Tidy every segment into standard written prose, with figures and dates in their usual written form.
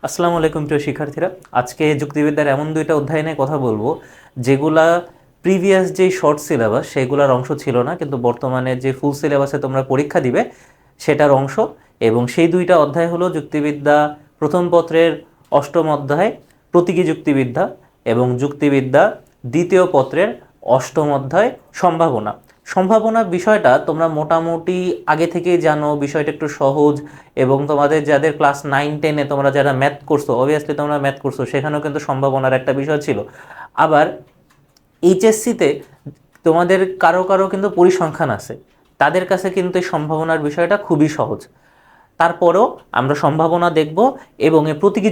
আসসালামু আলাইকুম প্রিয় শিক্ষার্থীরা। আজকে যুক্তিবিদ্যার এমন দুইটা অধ্যায় নিয়ে কথা বলবো যেগুলা প্রিভিয়াস যেই শর্ট সিলেবাস সেগুলোর অংশ ছিল না, কিন্তু বর্তমানে যে ফুল সিলেবাসে তোমরা পরীক্ষা দিবে সেটার অংশ। এবং সেই দুইটা অধ্যায় হলো যুক্তিবিদ্যা প্রথম পত্রের অষ্টম অধ্যায় প্রতীকী যুক্তিবিদ্যা এবং যুক্তিবিদ্যা দ্বিতীয় পত্রের অষ্টম অধ্যায় সম্ভাবনা। সম্ভাবনা বিষয়টা তোমরা মোটামুটি আগে থেকেই জানো, বিষয়টা একটু সহজ। এবং তোমাদের যাদের ক্লাস 9-10-এ তোমরা যারা ম্যাথ করছো, অবভিয়াসলি তোমরা ম্যাথ করছো, সেখানেও কিন্তু সম্ভাবনার একটা বিষয় ছিল। আবার এইচএসসিতে তোমাদের কারো কারো কিন্তু পরিসংখ্যান আছে, তাদের কাছে কিন্তু এই সম্ভাবনার বিষয়টা খুবই সহজ। তারপরেও আমরা সম্ভাবনা দেখব এবং এই প্রতীকী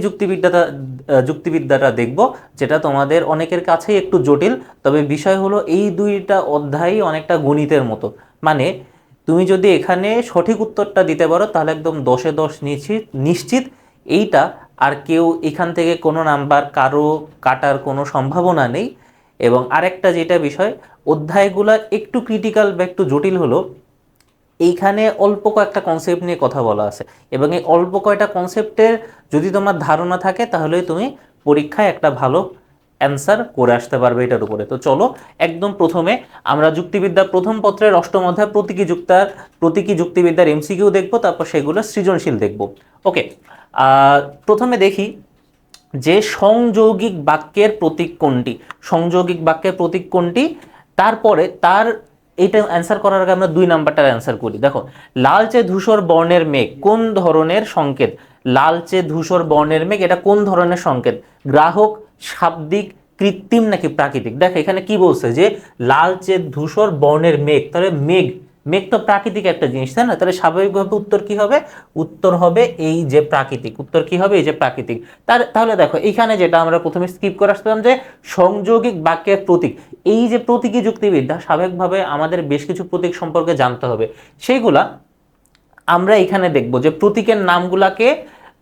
যুক্তিবিদ্যাটা দেখব, যেটা তোমাদের অনেকের কাছেই একটু জটিল। তবে বিষয় হলো এই দুইটা অধ্যায়ই অনেকটা গণিতের মতো। মানে তুমি যদি এখানে সঠিক উত্তরটা দিতে পারো তাহলে একদম 10-এ 10 নিশ্চিত নিশ্চিত এইটা। আর কেউ এখান থেকে কোনো নাম্বার কারো কাটার কোনো সম্ভাবনা নেই। এবং আরেকটা যেটা বিষয়, অধ্যায়গুলো একটু ক্রিটিক্যাল বা একটু জটিল হলো এইখানে অল্প কয়েকটা কনসেপ্ট নিয়ে কথা বলা আছে। এবং এই অল্প কয়টা কনসেপ্টের যদি তোমার ধারণা থাকে তাহলে তুমি পরীক্ষায় একটা ভালো অ্যান্সার করে আসতে পারবে এটার উপরে। তো চলো একদম প্রথমে আমরা যুক্তিবিদ্যা প্রথম পত্রের অষ্টম অধ্যায় প্রতীকী যুক্তিবিদ্যার এমসিকিউ দেখবো, তারপর সেগুলো সৃজনশীল দেখবো। ওকে, প্রথমে দেখি যে সংযৌগিক বাক্যের প্রতীক কোনটি। সংযৌগিক বাক্যের প্রতীক কোনটি, তারপরে তার এইটা অ্যান্সার করার আগে আমরা 2 নাম্বারটার অ্যান্সার করি। দেখো, লালচে ধূসর বর্ণের মেঘ কোন ধরনের সংকেত? লালচে ধূসর বর্ণের মেঘ এটা কোন ধরনের সংকেত? গ্রাহক, শাব্দিক, কৃত্রিম নাকি প্রাকৃতিক? দেখো এখানে কি বলছে যে লালচে ধূসর বর্ণের মেঘ, তাহলে মেঘ মেঘ তো প্রাকৃতিক একটা জিনিস, তাই না? তাহলে স্বাভাবিকভাবে উত্তর কি হবে? উত্তর হবে এই যে প্রাকৃতিক। উত্তর কি হবে? এই যে প্রাকৃতিক। তাহলে দেখো এইখানে যেটা আমরা প্রথমে স্কিপ করে আসলাম যে সংযোগিক বাক্যের প্রতীক, এই যে প্রতীকী যুক্তিবিদ্যা, স্বাভাবিকভাবে আমাদের বেশ কিছু প্রতীক সম্পর্কে জানতে হবে। সেইগুলা আমরা এখানে দেখব যে প্রতীকের নামগুলাকে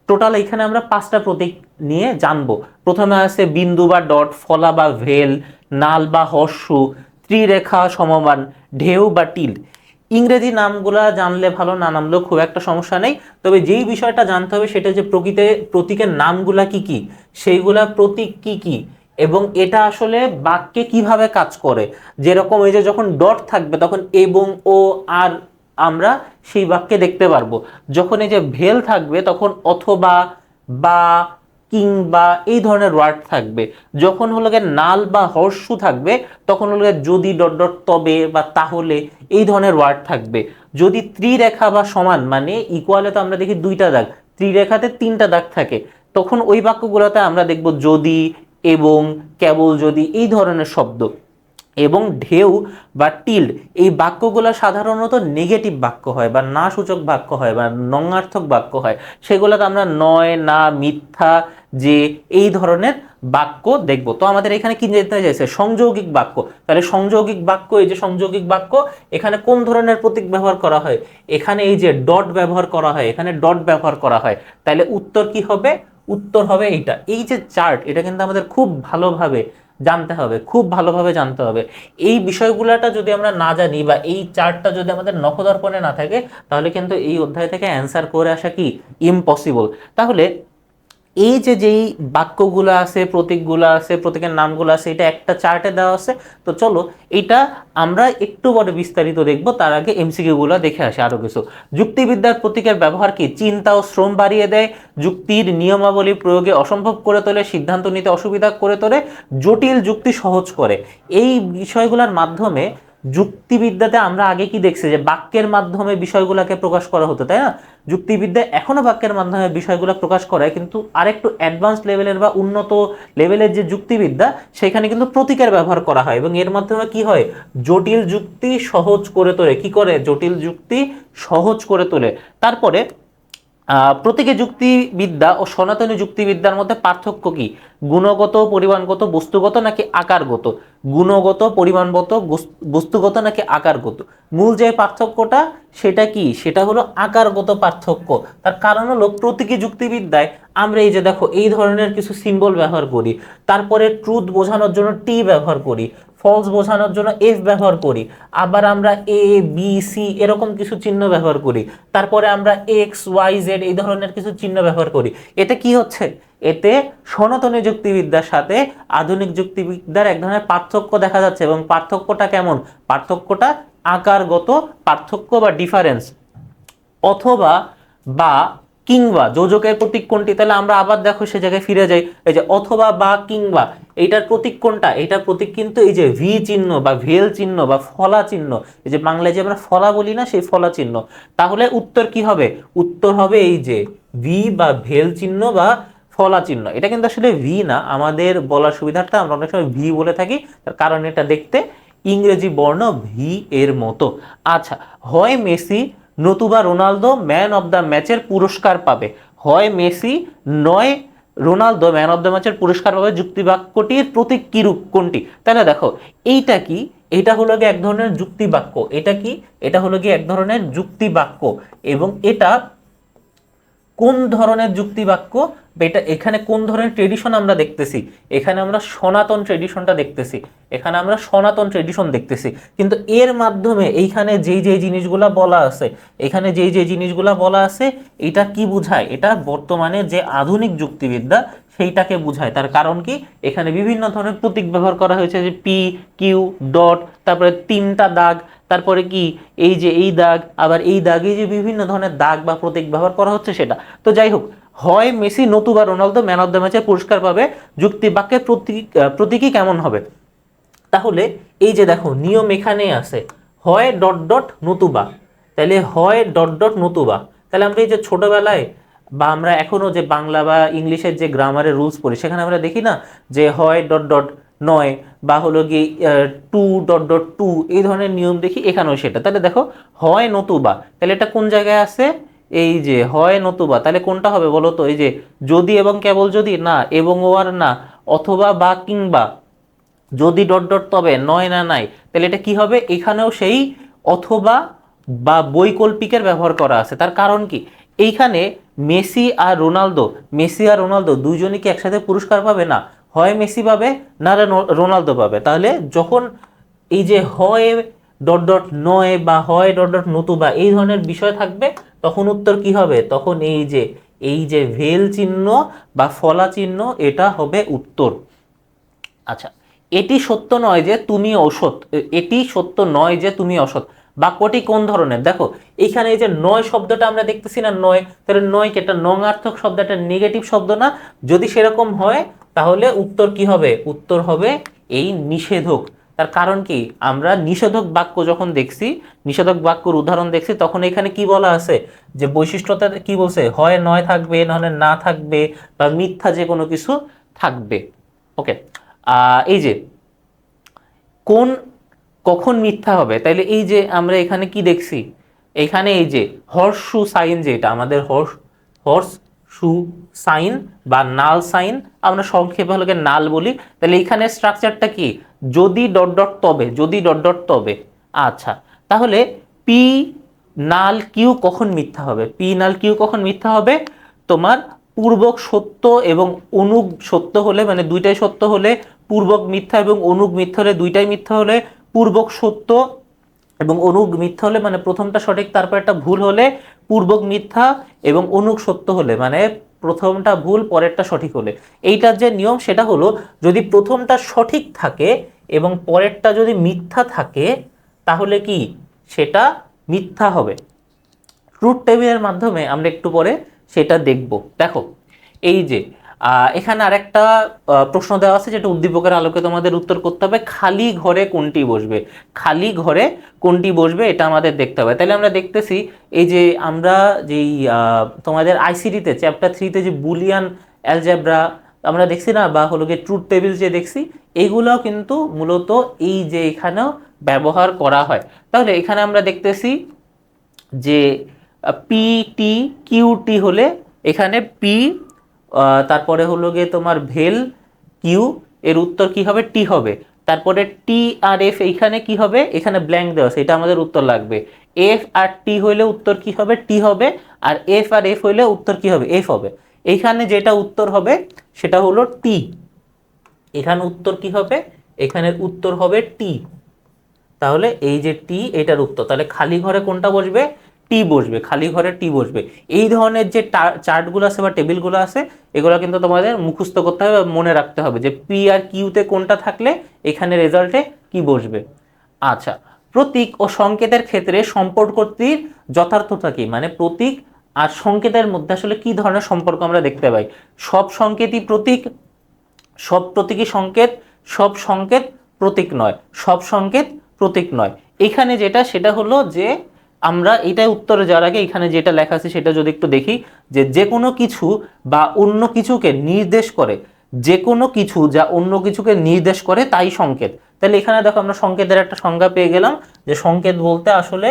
টোটাল এখানে আমরা 5টা প্রতীক নিয়ে জানবো। প্রথমে আছে বিন্দু বা ডট, ফলা বা ভেল, নাল বা হর্ষু, ত্রিরেখা সমমান, ঢেউ বা টিল। ইংরেজি নামগুলা জানলে ভালো, না নামলেও খুব একটা সমস্যা নেই। তবে যেই বিষয়টা জানতে হবে সেটা যে প্রতীকের নামগুলা কি কি, সেইগুলা প্রতীক কি কি, এবং এটা আসলে বাক্যে কিভাবে কাজ করে। যেরকম এই যে যখন ডট থাকবে তখন এবং ও আর আমরা সেই বাক্যে দেখতে পারবো। যখন এই যে ভেল থাকবে তখন অথবা, বা, কিংবা এই ধরনের ওয়ার্ড থাকবে। যখন হলো গিয়ে নাল বা হর্ষু থাকবে তখন হলো গিয়ে যদি ডট ডট, তবে বা তাহলে, এই ধরনের ওয়ার্ড থাকবে। যদি ত্রিরেখা বা সমান মানে ইকুয়ালে তো আমরা দেখি 2টা দাগ, ত্রিরেখাতে 3টা দাগ থাকে, তখন ওই বাক্যগুলোতে আমরা দেখব যদি, এবং, কেবল যদি, এই ধরনের শব্দ। এবং ঢেউ বা টিল্ড এই বাক্যগুলো সাধারণত নেগেটিভ বাক্য হয় বা না সূচক বাক্য হয় বা নঙ্গার্থক বাক্য হয়। সেগুলোতে আমরা নয়, না, মিথ্যা, যে, এই ধরনের বাক্য দেখব। তো আমাদের এখানে কি জানতে চাইছে? সংযৌগিক বাক্য। তাহলে সংযৌগিক বাক্য, এই যে সংযৌগিক বাক্য, এখানে কোন ধরনের প্রতীক ব্যবহার করা হয়? এখানে এই যে ডট ব্যবহার করা হয়, এখানে ডট ব্যবহার করা হয়। তাহলে উত্তর কি হবে? উত্তর হবে এইটা। এই যে চার্ট, এটা কিন্তু আমাদের খুব ভালোভাবে জানতে হবে, খুব ভালোভাবে জানতে হবে। এই বিষয়গুলোটা যদি আমরা না জানি বা এই চার্টটা যদি আমাদের নখদর্পণে না থাকে তাহলে কিন্তু এই অধ্যায় থেকে অ্যান্সার করে আসা কি ইম্পসিবল। তাহলে এই যে যেই বাক্যগুলো আছে, প্রতীকগুলো আছে, প্রতীকের নামগুলো আছে, এটা একটা চার্টে দেওয়া আছে। তো চলো এটা আমরা একটু বড় বিস্তারিত দেখব, তার আগে এমসিকিউ গুলো দেখে আসে আরো কিছু। যুক্তিবিদ্যার প্রতীকের ব্যবহার কি? চিন্তা ও শ্রম বাড়িয়ে দেয়, যুক্তির নিয়মাবলী প্রয়োগে অসম্ভব করে তোলে, সিদ্ধান্ত নিতে অসুবিধা করে তোলে, জটিল যুক্তি সহজ করে। এই বিষয়গুলোর মাধ্যমে যুক্তিবিদ্যাতে আমরা আগে কি দেখছি যে বাক্যের মাধ্যমে বিষয়গুলোকে প্রকাশ করা হতো, তাই না? যুক্তিবিদ্যা এখনো বাক্যের মাধ্যমে বিষয়গুলো প্রকাশ করে, কিন্তু আরেকটু অ্যাডভান্স লেভেলের বা উন্নত লেভেলের যে যুক্তিবিদ্যা সেখানে কিন্তু প্রতীকের ব্যবহার করা হয় এবং এর মাধ্যমে কি হয়? জটিল যুক্তি সহজ করে তোলে। কি করে? জটিল যুক্তি সহজ করে তোলে। তারপরে প্রতীকী যুক্তিবিদ্যা ও সনাতনী যুক্তিবিদ্যার মধ্যে পার্থক্য কি? গুণগত, পরিমাণগত, বস্তুগত নাকি আকারগত? গুণগত, পরিমাণগত, বস্তুগত নাকি আকারগত? মূল যে পার্থক্যটা সেটা কি? সেটা হলো আকারগত পার্থক্য। তার কারণ হলো প্রতীকী যুক্তিবিদ্যায় আমরা এই যে দেখো এই ধরনের কিছু সিম্বল ব্যবহার করি, তারপরে ট্রুথ বোঝানোর জন্য টি ব্যবহার করি, ফলস বোঝানোর জন্য এফ ব্যবহার করি, আবার আমরা এ বি সি এরকম কিছু চিহ্ন ব্যবহার করি, তারপরে আমরা এক্স ওয়াই জেড এই ধরনের কিছু চিহ্ন ব্যবহার করি। এতে কি হচ্ছে, এতে সনাতনী যুক্তিবিদ্যার সাথে আধুনিক যুক্তিবিদ্যার এক ধরনের পার্থক্য দেখা যাচ্ছে। এবং পার্থক্যটা কেমন, পার্থক্যটা আকারগত পার্থক্য বা ডিফারেন্স। অথবা বা কিংবা যোজকের প্রতীক কোনটি, তাহলে আমরা আবার দেখো সে জায়গায় ফিরে যাই, এই যে অথবা বা কিংবা এইটার প্রতীক কোনটা, এইটার প্রতীক কিন্তু এই যে ভি চিহ্ন বা ভেল চিহ্ন বা ফলা চিহ্ন, এই যে বাংলায় যে আমরা ফলা বলি না, সেই ফলা চিহ্ন। তাহলে উত্তর কি হবে, উত্তর হবে এই যে ভি বা ভেল চিহ্ন বা ফলা চিহ্ন। এটা কিন্তু আসলে ভি না, আমাদের বলার সুবিধার্থে আমরা অনেক সময় ভি বলে থাকি, তার কারণ এটা দেখতে ইংরেজি বর্ণ ভি এর মতো। আচ্ছা, হয় মেসি নতুবা রোনালদো ম্যান অফ দ্য ম্যাচের পুরস্কার পাবে, হয় মেসি নয় রোনালদো ম্যান অফ দ্য ম্যাচের পুরস্কার পাবে, যুক্তিবাক্যটির প্রতীক কি রূপ কোনটি। তাহলে দেখো এইটা কি, এটা হলো গিয়ে এক ধরনের যুক্তিবাক্য, এটা কি, এটা হলো গিয়ে এক ধরনের যুক্তিবাক্য। এবং এটা কোন ধরনের যুক্তিবাক্য, এটা এখানে কোন ধরনের ট্রেডিশন আমরা দেখতেছি, এখানে আমরা সনাতন ট্রেডিশনটা দেখতেছি, এখানে আমরা সনাতন ট্রেডিশন দেখতেছি। কিন্তু এর মাধ্যমে এইখানে যেই যেই জিনিসগুলা বলা আছে, এখানে যেই যেই জিনিসগুলা বলা আছে, এটা কি বোঝায়, এটা বর্তমানে যে আধুনিক যুক্তিবিদ্যা সেইটাকে বোঝায়। তার কারণ কি, এখানে বিভিন্ন ধরনের প্রতীক ব্যবহার করা হয়েছে, যে পি কিউ ডট, তারপরে তিনটা দাগ, তারপরে কি এই যে এই দাগ, আবার এই দাগে যে বিভিন্ন ধরনের দাগ বা প্রতীক ব্যবহার করা হচ্ছে সেটা। তো যাই হোক, হয় মেসি নতুবা রোনালদো ম্যান অফ দ্য ম্যাচের পুরস্কার পাবে, যুক্তিবাক্যের প্রতীকী কেমন হবে। তাহলে এই যে দেখো নিয়ম এখানে আছে, হয় ডট ডট নতুবা, তাহলে হয় ডট ডট নতুবা। তাহলে আমরা এই যে ছোটবেলায় বা আমরা এখনো যে বাংলা বা ইংলিশের যে গ্রামারের রুলস পড়ি, সেখানে আমরা দেখি না যে হয় ডট ডট নয়, বা হলো গিয়ে টু ডট ডট টু, এই ধরনের নিয়ম দেখি, এখানেও সেটা। তাহলে দেখো হয় নতুবা, তাহলে এটা কোন জায়গায় আছে, এই যে হয় নতুবা, তাহলে কোনটা হবে বলো তো, এই যে যদি এবং কেবল যদি, না এবং ও আর না, অথবা বা কিংবা, যদি ডট ডট তবে, নয় না নাই, তাহলে এটা কি হবে, এখানেও সেই অথবা বা বৈকল্পিকের ব্যবহার করা আছে। তার কারণ কি, এইখানে মেসি আর রোনালদো, মেসি আর রোনালদো দুইজনই কি একসাথে পুরস্কার পাবে, না, হয় মেসি পাবে না রোনালদো পাবে। তাহলে যখন এই যে হয় ডট ডট নয় বা হয় ডট ডট নতুবা এই ধরনের বিষয় থাকবে, তখন উত্তর কি হবে, তখন এই যে ভেল চিহ্ন বা ফলা চিহ্ন, এটা হবে উত্তর। আচ্ছা, এটি সত্য নয় যে তুমি অসৎ, এটি সত্য নয় যে তুমি অসৎ, বাক্যটি কোন ধরনের, দেখো এইখানে এই যে নয় শব্দটা আমরা দেখতেছি না, নয়, তাহলে নয় কি একটা নঙার্থক শব্দ, একটা নেগেটিভ শব্দ না। যদি সেরকম হয় তাহলে উত্তর কি হবে, উত্তর হবে এই নিষেধক। তার কারণ কি, আমরা নিষেধক বাক্য যখন দেখছি, নিষেধক বাক্যর উদাহরণ দেখছি, তখন এখানে কি বলা আছে, যে বৈশিষ্ট্যটা কি বলছে, হয় নয় থাকবে, নাহলে না থাকবে, বা মিথ্যা যে কোনো কিছু থাকবে। ওকে, এই যে কোন কখন মিথ্যা হবে, তাইলে এই যে আমরা এখানে কি দেখছি, এখানে এই যে হর্স শু সাইন, যেটা আমাদের হর্স শু সাইন বা নাল সাইন, আমরা সংক্ষেপে হলো নাল বলি। তাহলে এখানে স্ট্রাকচারটা কি, যদি ডট ডট তবে, যদি ডট ডট তবে। আচ্ছা, তাহলে পি নাল কিউ কখন মিথ্যা হবে, পি নাল কিউ কখন মিথ্যা হবে, তোমার পূর্বক সত্য এবং অনুগ সত্য হলে, মানে দুইটাই সত্য হলে, পূর্বক মিথ্যা এবং অনুগ মিথ্যা হলে, দুইটাই মিথ্যা হলে, পূর্বক সত্য এবং অনুগ মিথ্যা হলে, মানে প্রথমটা সঠিক তারপর একটা ভুল হলে, পূর্বক মিথ্যা এবং অনুগ সত্য হলে, মানে প্রথমটা ভুল পরেরটা সঠিক হলে। এইটার যে নিয়ম সেটা হলো, যদি প্রথমটা সঠিক থাকে এবং পরেরটা যদি মিথ্যা থাকে, তাহলে কি সেটা মিথ্যা হবে। ট্রুথ টেবিলের মাধ্যমে আমরা একটু পরে সেটা দেখব। দেখো এই যে এখানে আরেকটা প্রশ্ন দেওয়া আছে, যেটা উদ্দীপকের আলোকে তোমাদের উত্তর করতে হবে, খালি ঘরে কোনটি বসবে, খালি ঘরে কোনটি বসবে এটা আমাদের দেখতে হবে। তাহলে আমরা দেখতেছি এই যে আমরা যেই তোমাদের আইসিটিতে চ্যাপ্টার 3তে যে বুলিয়ান অ্যালজেব্রা আমরা দেখছি না, বা হলো গিয়ে ট্রুথ টেবিল যে দেখছি, এগুলোও কিন্তু মূলত এই যে এখানেও ব্যবহার করা হয়। তাহলে এখানে আমরা দেখতেছি যে পি টি কিউ টি হলে, এখানে পি তারপরে হলো গিয়ে তোমার ভেল কিউ, এর উত্তর কি হবে, টি হবে। তারপরে টি আর এফ এইখানে কি হবে, এখানে ব্ল্যাঙ্ক দেওয়া আছে, এটা আমাদের উত্তর লাগবে। এফ আর টি হইলে উত্তর কি হবে, টি হবে। আর এফ আর এফ হইলে উত্তর কি হবে, এফ হবে। এইখানে যেটা উত্তর হবে সেটা হলো টি, এখানে উত্তর কি হবে, এখানের উত্তর হবে টি। তাহলে এই যে টি এটার উত্তর, তাহলে খালি ঘরে কোনটা বসবে? টি বসবে, খালি ঘরে টি বসবে। এই ধরনের যে চার্টগুলো আছে বা টেবিলগুলো আছে এগুলো কিন্তু তোমাদের মুখস্থ করতে হবে, মনে রাখতে হবে যে পি আর কিউতে কোনটা থাকলে এখানে রেজাল্টে কি বসবে। আচ্ছা, প্রতীক ও সংকেতের ক্ষেত্রে সম্পর্কটির যথার্থতা কি? মানে প্রতীক আর সংকেতের মধ্যে আসলে কি ধরনের সম্পর্ক আমরা দেখতে পাই? সব সংকেতই প্রতীক, সব প্রতীকী সংকেত, সব সংকেত প্রতীক নয়, সব সংকেত প্রতীক নয়। এখানে যেটা সেটা হলো যে আমরা এটাই উত্তরে যাওয়ার আগে এখানে যেটা লেখা আছে সেটা যদি একটু দেখি, যে যে কোনো কিছু বা অন্য কিছুকে নির্দেশ করে, যে কোনো কিছু যা অন্য কিছুকে নির্দেশ করে তাই সংকেত। তাহলে এখানে দেখো আমরা সংকেতের একটা সংজ্ঞা পেয়ে গেলাম, যে সংকেত বলতে আসলে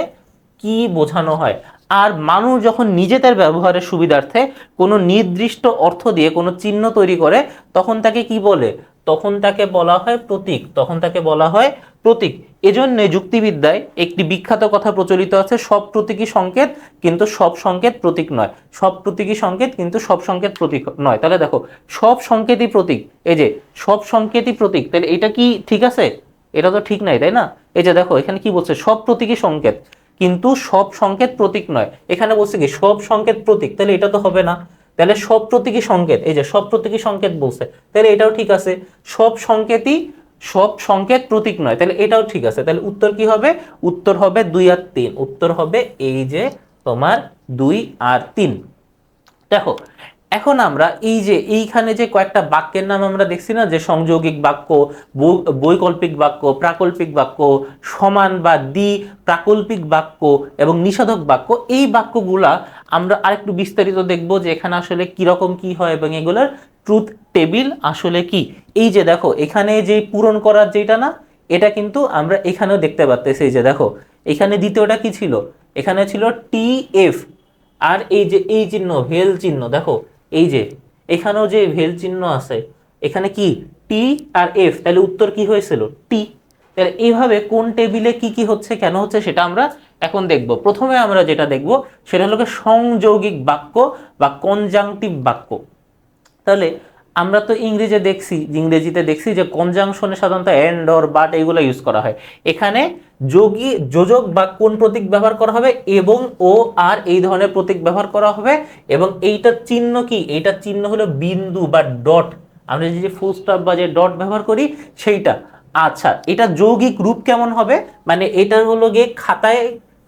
কি বোঝানো হয়। আর মানুষ যখন নিজেদের ব্যবহারের সুবিধার্থে কোনো নির্দিষ্ট অর্থ দিয়ে কোনো চিহ্ন তৈরি করে তখন তাকে কি বলে? তখন তাকে বলা হয় প্রতীক, তখন তাকে বলা হয় প্রতীক। এজন্য যুক্তিবিদ্যায় একটি বিখ্যাত কথা প্রচলিত আছে, সব প্রতীকী সংকেত কিন্তু সব সংকেত প্রতীক নয়, সব প্রতীকী সংকেত কিন্তু সব সংকেত প্রতীক নয়। তাহলে দেখো সব সংকেতই প্রতীক, এই যে সব সংকেতই প্রতীক, তাহলে এটা কি ঠিক আছে? এটা তো ঠিক নাই, তাই না? এই যে দেখো এখানে কি বলছে, সব প্রতীকী সংকেত কিন্তু সব সংকেত প্রতীক নয়। এখানে বলছে কি সব সংকেত প্রতীক, তাহলে এটা তো হবে না। তাহলে সব প্রতীকী সংকেত, এই যে সব প্রতীকী সংকেত বলছে, তাহলে এটাও ঠিক আছে। সব সংকেতই, সব সংকেত প্রতীক নয়, তাহলে এটাও ঠিক আছে। তাহলে উত্তর কি হবে? উত্তর হবে 2 আর 3, উত্তর হবে এই যে তোমার 2 আর 3। দেখো এখন আমরা এই যে এইখানে যে কয়েকটা বাক্যের নাম আমরা দেখছি না, যে সংযোগিক বাক্য, বৈকল্পিক বাক্য, প্রাকল্পিক বাক্য, সমান বা দ্বি প্রাকল্পিক বাক্য এবং নিষেধক বাক্য, এই বাক্যগুলা আমরা আরেকটু বিস্তারিত দেখব যে এখানে আসলে কিরকম কি হয় এবং এগুলোর ট্রুথ টেবিল আসলে কি। এই যে দেখো এখানে যে পূরণ করার যেটা না, এটা কিন্তু আমরা এখানেও দেখতে পাচ্ছি। এই যে দেখো এখানে দ্বিতীয়টা কি ছিল? এখানে ছিল টি এফ, আর এই যে এই চিহ্ন ভেল চিহ্ন, দেখো এই যে এখানেও যে ভেল চিহ্ন আছে, এখানে কি টি আর এফ, তাহলে উত্তর কি হয়েছিল? টি। তাহলে এইভাবে কোন টেবিলে কি কি হচ্ছে, কেন হচ্ছে সেটা আমরা এখন দেখব। প্রথমে আমরা যেটা দেখব সেটা হলো সংযৌগিক বাক্য বা কনজাংটিভ বাক্য। তাহলে আমরা তো ইংরেজিতে দেখছি যে কনজাংশনে সাধারণত এন্ড অর বাট এগুলো ইউজ করা হয়। এখানে যোজক বা কোন প্রতীক ব্যবহার করা হবে? এবং ও আর এই ধরনের প্রতীক ব্যবহার করা হবে। এবং এইটার চিহ্ন কি? এইটার চিহ্ন হলো বিন্দু বা ডট, আমরা যে ফুল স্টপ বা যে ডট ব্যবহার করি সেইটা। আচ্ছা, এটা যৌগিক রূপ কেমন হবে? মানে এটা হলো গিয়ে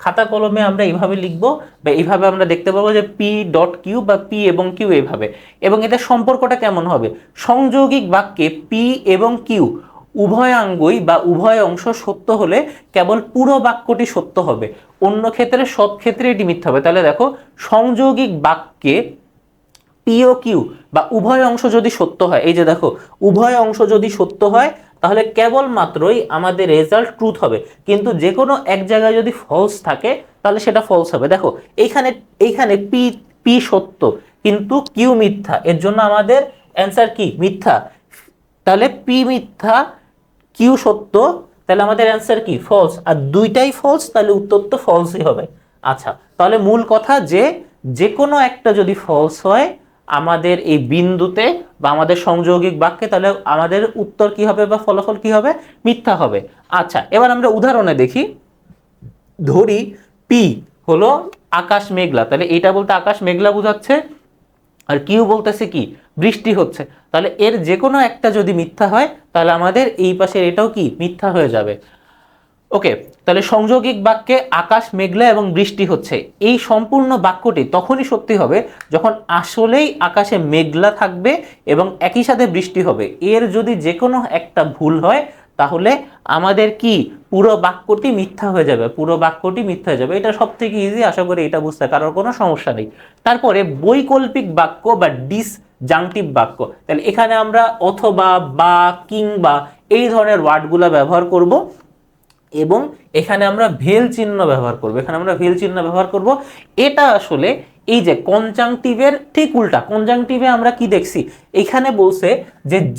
খাতা কলমে আমরা এইভাবে লিখবো বা এইভাবে আমরা দেখতে পাবো যে পি ডট কিউ বা পি এবং কিউ এইভাবে। এবং এদের সম্পর্কটা কেমন হবে? সংযৌগিক বাক্যে পি এবং কিউ উভয়াঙ্গই বা উভয় অংশ সত্য হলে কেবল পুরো বাক্যটি সত্য হবে, অন্য ক্ষেত্রে সব ক্ষেত্রে এটি মিথ্যা হবে। তাহলে দেখো সংযৌগিক বাক্যে পি ও কিউ বা উভয় অংশ যদি সত্য হয়, এই যে দেখো উভয় অংশ যদি সত্য হয় তাহলে কেবলমাত্রই আমাদের রেজাল্ট ট্রুথ হবে। কিন্তু যে কোনো এক জায়গায় যদি ফলস থাকে তাহলে সেটা ফলস হবে। দেখো এইখানে পি পি সত্য কিন্তু কিউ মিথ্যা, এর জন্য আমাদের অ্যান্সার কি? মিথ্যা। তাহলে পি মিথ্যা কিউ সত্য, তাহলে আমাদের অ্যান্সার কি? ফলস। আর দুইটাই ফলস, তাহলে উত্তর তো ফলসই হবে। আচ্ছা, তাহলে মূল কথা যে কোনো একটা যদি ফলস হয় আমাদের এই বিন্দুতে বা আমাদের সংযৌগিক বাক্যে, তাহলে আমাদের উত্তর কি হবে বা ফলাফল কি হবে? মিথ্যা হবে। আচ্ছা, এবার আমরা উদাহরণে দেখি। ধরি পি হলো আকাশ মেঘলা, তাহলে এটা বলতে আকাশ মেঘলা বোঝাচ্ছে, আর কিউ বলতেছে কি? বৃষ্টি হচ্ছে। তাহলে এর যে কোনো একটা যদি মিথ্যা হয় তাহলে আমাদের এই পাশের এটাও কি? মিথ্যা হয়ে যাবে। ওকে, তাহলে সংযোগিক বাক্যে আকাশ মেঘলা এবং বৃষ্টি হচ্ছে, এই সম্পূর্ণ বাক্যটি তখনই সত্যি হবে যখন আসলেই আকাশে মেঘলা থাকবে এবং একই সাথে বৃষ্টি হবে। এর যদি যে কোনো একটা ভুল হয় তাহলে আমাদের কি? পুরো বাক্যটি মিথ্যা হয়ে যাবে, পুরো বাক্যটি মিথ্যা হয়ে যাবে। এটা সব থেকে ইজি, আশা করি এটা বুঝতে কারোর কোনো সমস্যা নেই। তারপরে বৈকল্পিক বাক্য বা ডিসজাংটিভ বাক্য, তাহলে এখানে আমরা অথবা বা কিংবা এই ধরনের ওয়ার্ডগুলো ব্যবহার করব এবং এখানে আমরা ভেল চিহ্ন ব্যবহার করব। এটা আসলে এই যে কনজাংটিভের ঠিক উল্টা। কনজাংটিভে আমরা কি দেখছি? এখানে বলছে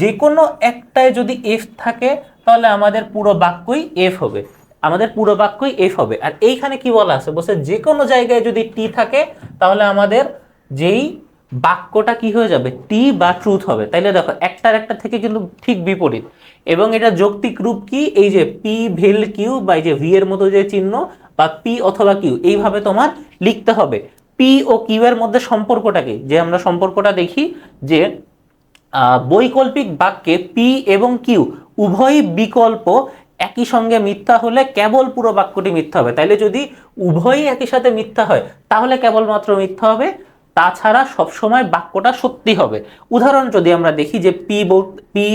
যে কোনো একটায় যদি এফ থাকে তাহলে আমাদের পুরো বাক্যই এফ হবে, আর এইখানে কি বলা আছে? বলছে যে কোনো জায়গায় যদি টি থাকে তাহলে আমাদের যেই বাক্যটা কি হয়ে যাবে, টি বা ট্রুথ হবে। তাইলে দেখো একটার একটা থেকে কিন্তু ঠিক বিপরীত, এবং এটা যৌক্তিক রূপ কি, এই যে পি ভেল কিউ বা এই যে ভি এর মতো যে চিহ্ন বা পি অথবা কিউ, এইভাবে তোমার লিখতে হবে। পি ও কিউ এর মধ্যে সম্পর্কটা কি, যে আমরা সম্পর্কটা দেখি যে বৈকল্পিক বাক্যে পি এবং কিউ উভয় বিকল্প একই সঙ্গে মিথ্যা হলে কেবল পুরো বাক্যটি মিথ্যা হবে। তাইলে যদি উভয়ই একই সাথে মিথ্যা হয় তাহলে কেবলমাত্র মিথ্যা হবে, তাছাড়া সবসময় বাক্যটা সত্যি হবে। উদাহরণ যদি আমরা দেখি যে পি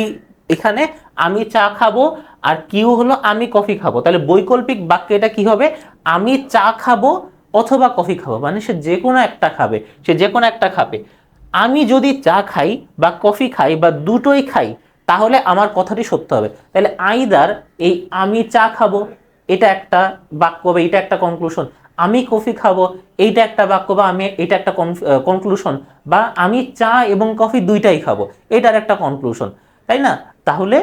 এখানে আমি চা খাবো, আর কিউ হলো আমি কফি খাবো, তাহলে বৈকল্পিক বাক্যে এটা কি হবে, আমি চা খাবো অথবা কফি খাবো, মানে সে যে কোনো একটা খাবে, সে যে কোনো একটা খাবে। আমি যদি চা খাই বা কফি খাই বা দুটোই খাই তাহলে আমার কথাটি সত্য হবে। তাহলে আইদার এই আমি চা খাবো এটা একটা বাক্য বা এটা একটা কনক্লুশন, আমি কফি খাবো এইটা একটা বাক্য বা আমি এটা একটা কনক্লুশন, বা আমি চা এবং কফি দুইটাই খাবো এটার একটা কনক্লুশন, তাই না? তাহলে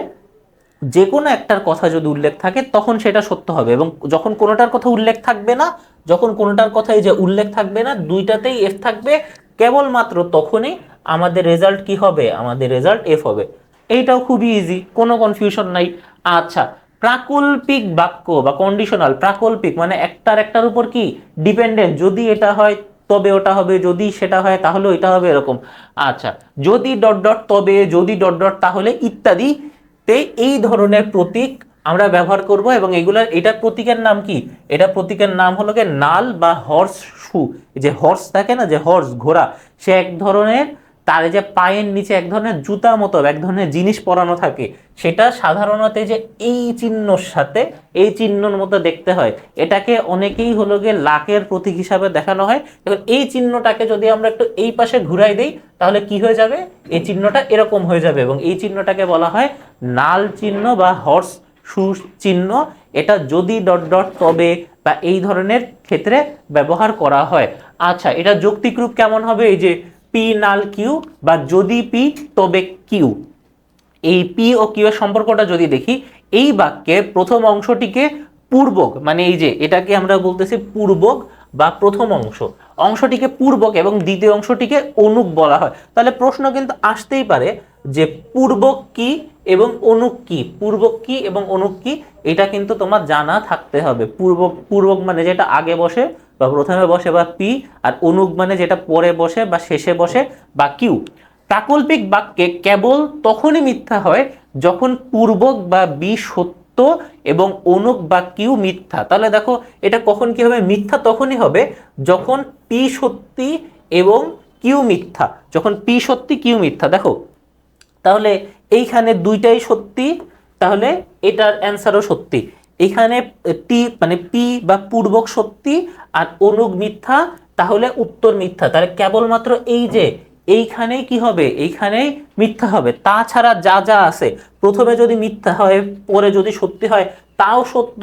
যে কোনো একটার কথা যদি উল্লেখ থাকে তখন সেটা সত্য হবে, এবং যখন কোনোটার কথা উল্লেখ থাকবে না, যখন কোনোটার কথা এই যে উল্লেখ থাকবে না, দুইটাতেই এফ থাকবে, কেবলমাত্র তখনই আমাদের রেজাল্ট কি হবে, আমাদের রেজাল্ট এফ হবে। এইটাও খুবই ইজি, কোনো কনফিউশন নাই। আচ্ছা, প্রাকল্পিক বাক্য বা কন্ডিশনাল, প্রাকল্পিক মানে একটার একটার উপর কি ডিপেন্ডেন্ট, যদি এটা হয় তবে ওটা হবে, যদি সেটা হয় তাহলে ওইটা হবে, এরকম। আচ্ছা, যদি ডট ডট তবে, যদি ডট ডট তাহলে ইত্যাদি তে এই ধরনের প্রতীক আমরা ব্যবহার করব, এবং এগুলার এটার প্রতীকের নাম কি, এটা প্রতীকের নাম হলো গিয়ে নাল বা হর্স শু। যে হর্স থাকে না, যে হর্স ঘোড়া, সে এক ধরনের, তার যে পায়ের নিচে এক ধরনের জুতা মতো এক ধরনের জিনিস পরানো থাকে, সেটা সাধারণত যে এই চিহ্নর সাথে এই চিহ্নর মতো দেখতে হয়, এটাকে অনেকেই হলো গিয়ে লাকের প্রতীক হিসাবে দেখানো হয়। এখন এই চিহ্নটাকে যদি আমরা একটু এই পাশে ঘুরাই দেই তাহলে কি হয়ে যাবে, এই চিহ্নটা এরকম হয়ে যাবে, এবং এই চিহ্নটাকে বলা হয় নাল চিহ্ন বা হর্স শু চিহ্ন। এটা যদি ডট ডট তবে বা এই ধরনের ক্ষেত্রে ব্যবহার করা হয়। আচ্ছা, এটা যৌক্তিক রূপ কেমন হবে, এই যে পি নাল কিউ বা যদি পি তবে কিউ, এই পি ও কিউ এর সম্পর্কটা যদি দেখি, এই বাক্যের প্রথম অংশটিকে পূর্বক, মানে এই যে এটাকে আমরা বলতেছি পূর্বক বা প্রথম অংশটিকে পূর্বক এবং দ্বিতীয় অংশটিকে অনুক বলা হয়। তাহলে প্রশ্ন কিন্তু আসতেই পারে যে পূর্বক কি এবং অনুক কি, পূর্বক কি এবং অনুক কি, এটা কিন্তু তোমার জানা থাকতে হবে। পূর্বক মানে যেটা আগে বসে বা প্রথমে বসে বা পি, আর অনুক মানে যেটা পরে বসে বা শেষে বসে বা কিউ। প্রাকল্পিক বাক্যে কেবল তখনই মিথ্যা হয় যখন পূর্বক বা বি সত্য এবং অনুক বা কিউ মিথ্যা। তাহলে দেখো এটা কখন কি হবে, মিথ্যা তখনই হবে যখন পি সত্যি এবং কিউ মিথ্যা, যখন পি সত্যি কিউ মিথ্যা। দেখো তাহলে এইখানে দুইটাই সত্যি, তাহলে এটার অ্যান্সারও সত্যি। এখানে টি মানে পি বা পূর্বক সত্যি আর অনুক মিথ্যা, তাহলে উত্তর মিথ্যা। তাহলে কেবলমাত্র এই যে এইখানেই কি হবে, এইখানেই মিথ্যা হবে, তাছাড়া যা যা আছে, প্রথমে যদি মিথ্যা হয় পরে যদি সত্যি হয় তাও সত্য,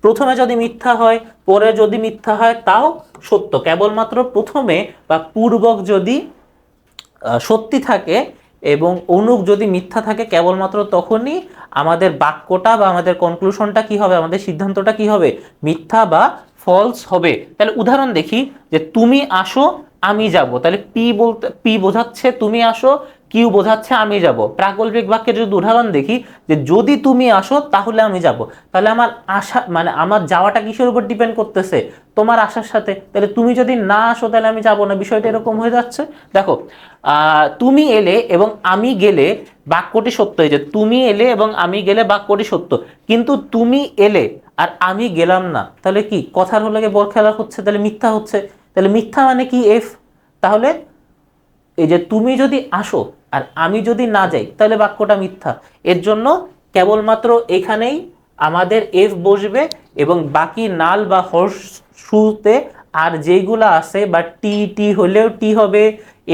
প্রথমে যদি মিথ্যা হয় পরে যদি মিথ্যা হয় তাও সত্য। কেবলমাত্র প্রথমে বা পূর্বক যদি সত্যি থাকে এবং অনুক যদি মিথ্যা থাকে, কেবলমাত্র তখনই আমাদের বাক্যটা বা আমাদের কনক্লুশনটা কি হবে, আমাদের সিদ্ধান্তটা কি হবে, মিথ্যা বা ফলস হবে। তাহলে উদাহরণ দেখি যে তুমি আসো আমি যাব, তাহলে পি বোঝাচ্ছে তুমি আসো, কিউ বোঝাচ্ছে আমি যাব। প্রাকল্পিক বাক্যের যদি উদাহরণ দেখি যে যদি তুমি আসো তাহলে আমি যাব, তাহলে আমার আশা মানে আমার যাওয়াটা কিসের উপর ডিপেন্ড করতেছে, তোমার আসার সাথে। তাহলে তুমি যদি না আসো তাহলে আমি যাব না, বিষয়টা এরকম হয়ে যাচ্ছে। দেখো তুমি এলে এবং আমি গেলে বাক্যটি সত্য, এই যে তুমি এলে এবং আমি গেলে বাক্যটি সত্য, কিন্তু তুমি এলে আর আমি গেলাম না, তাহলে কি কথার হলো গিয়ে বরখেলা হচ্ছে, তাহলে মিথ্যা হচ্ছে। তাহলে মিথ্যা মানে কি, এফ। তাহলে এই যে তুমি যদি আসো আর আমি যদি না যাই তাহলে বাক্যটা মিথ্যা। এর জন্য কেবলমাত্র এখানেই আমাদের এফ বসবে, এবং বাকি নাল বা হর্স শুতে আর যেইগুলো আছে বা টি টি হইলেও টি হবে,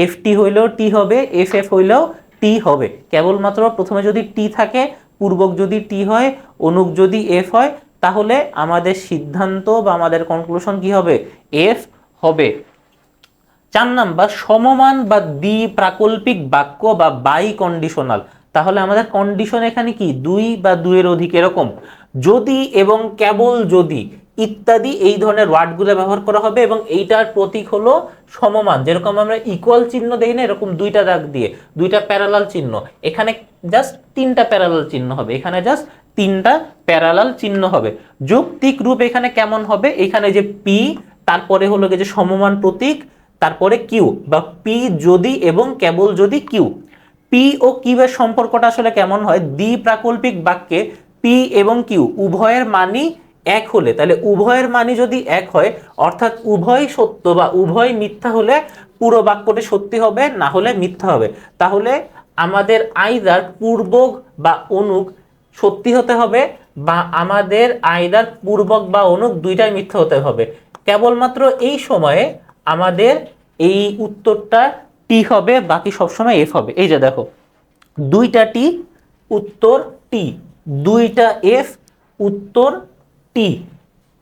এফ টি হইলেও টি হবে, এফ এফ হইলেও টি হবে। কেবলমাত্র প্রথমে যদি টি থাকে, পূর্বক যদি টি হয়, অনুক যদি এফ হয়, তাহলে আমাদের সিদ্ধান্ত বা আমাদের কনক্লুশন কি হবে, এফ হবে। 4 নাম্বার সমমান বা দ্বি প্রাকল্পিক বাক্য বা বাই কন্ডিশনাল। তাহলে আমাদের কন্ডিশন এখানে কি, দুই বা দুইয়ের অধিক, এরকম। যদি এবং কেবল যদি ইত্যাদি এই ধরনের ওয়ার্ডগুলো ব্যবহার করা হবে এবং এইটার প্রতীক হলো সমমান। যেরকম আমরা ইকুয়াল চিহ্ন দেখি না, এরকম দুইটা দাগ দিয়ে দুইটা প্যারালাল চিহ্ন, এখানে জাস্ট তিনটা প্যারালাল চিহ্ন হবে, এখানে জাস্ট তিনটা প্যারালাল চিহ্ন হবে। যৌক্তিক রূপ এখানে কেমন হবে, এখানে যে পি, তারপরে হলো যে সমমান প্রতীক, তারপরে কিউ বা পি যদি এবং কেবল যদি কিউ। পি ও কিউ এর সম্পর্কটা আসলে কেমন হয়, দ্বি প্রাকল্পিক বাক্যে পি এবং কিউ উভয়ের মানই এক হলে, তাহলে উভয়ের মানই যদি এক হয় অর্থাৎ উভয় সত্য বা উভয় মিথ্যা হলে পুরো বাক্যটি সত্যি হবে, না হলে মিথ্যা হবে। তাহলে আমাদের আইদার পূর্বক বা অনুক সত্যি হতে হবে বা আমাদের আইদার পূর্বক বা অনুক দুইটাই মিথ্যা হতে হবে। কেবলমাত্র এই সময়ে আমাদের এই উত্তরটা টি হবে, বাকি সবসময় এফ হবে। এই যে দেখো, দুইটা টি উত্তর টি, দুইটা এফ উত্তর টি,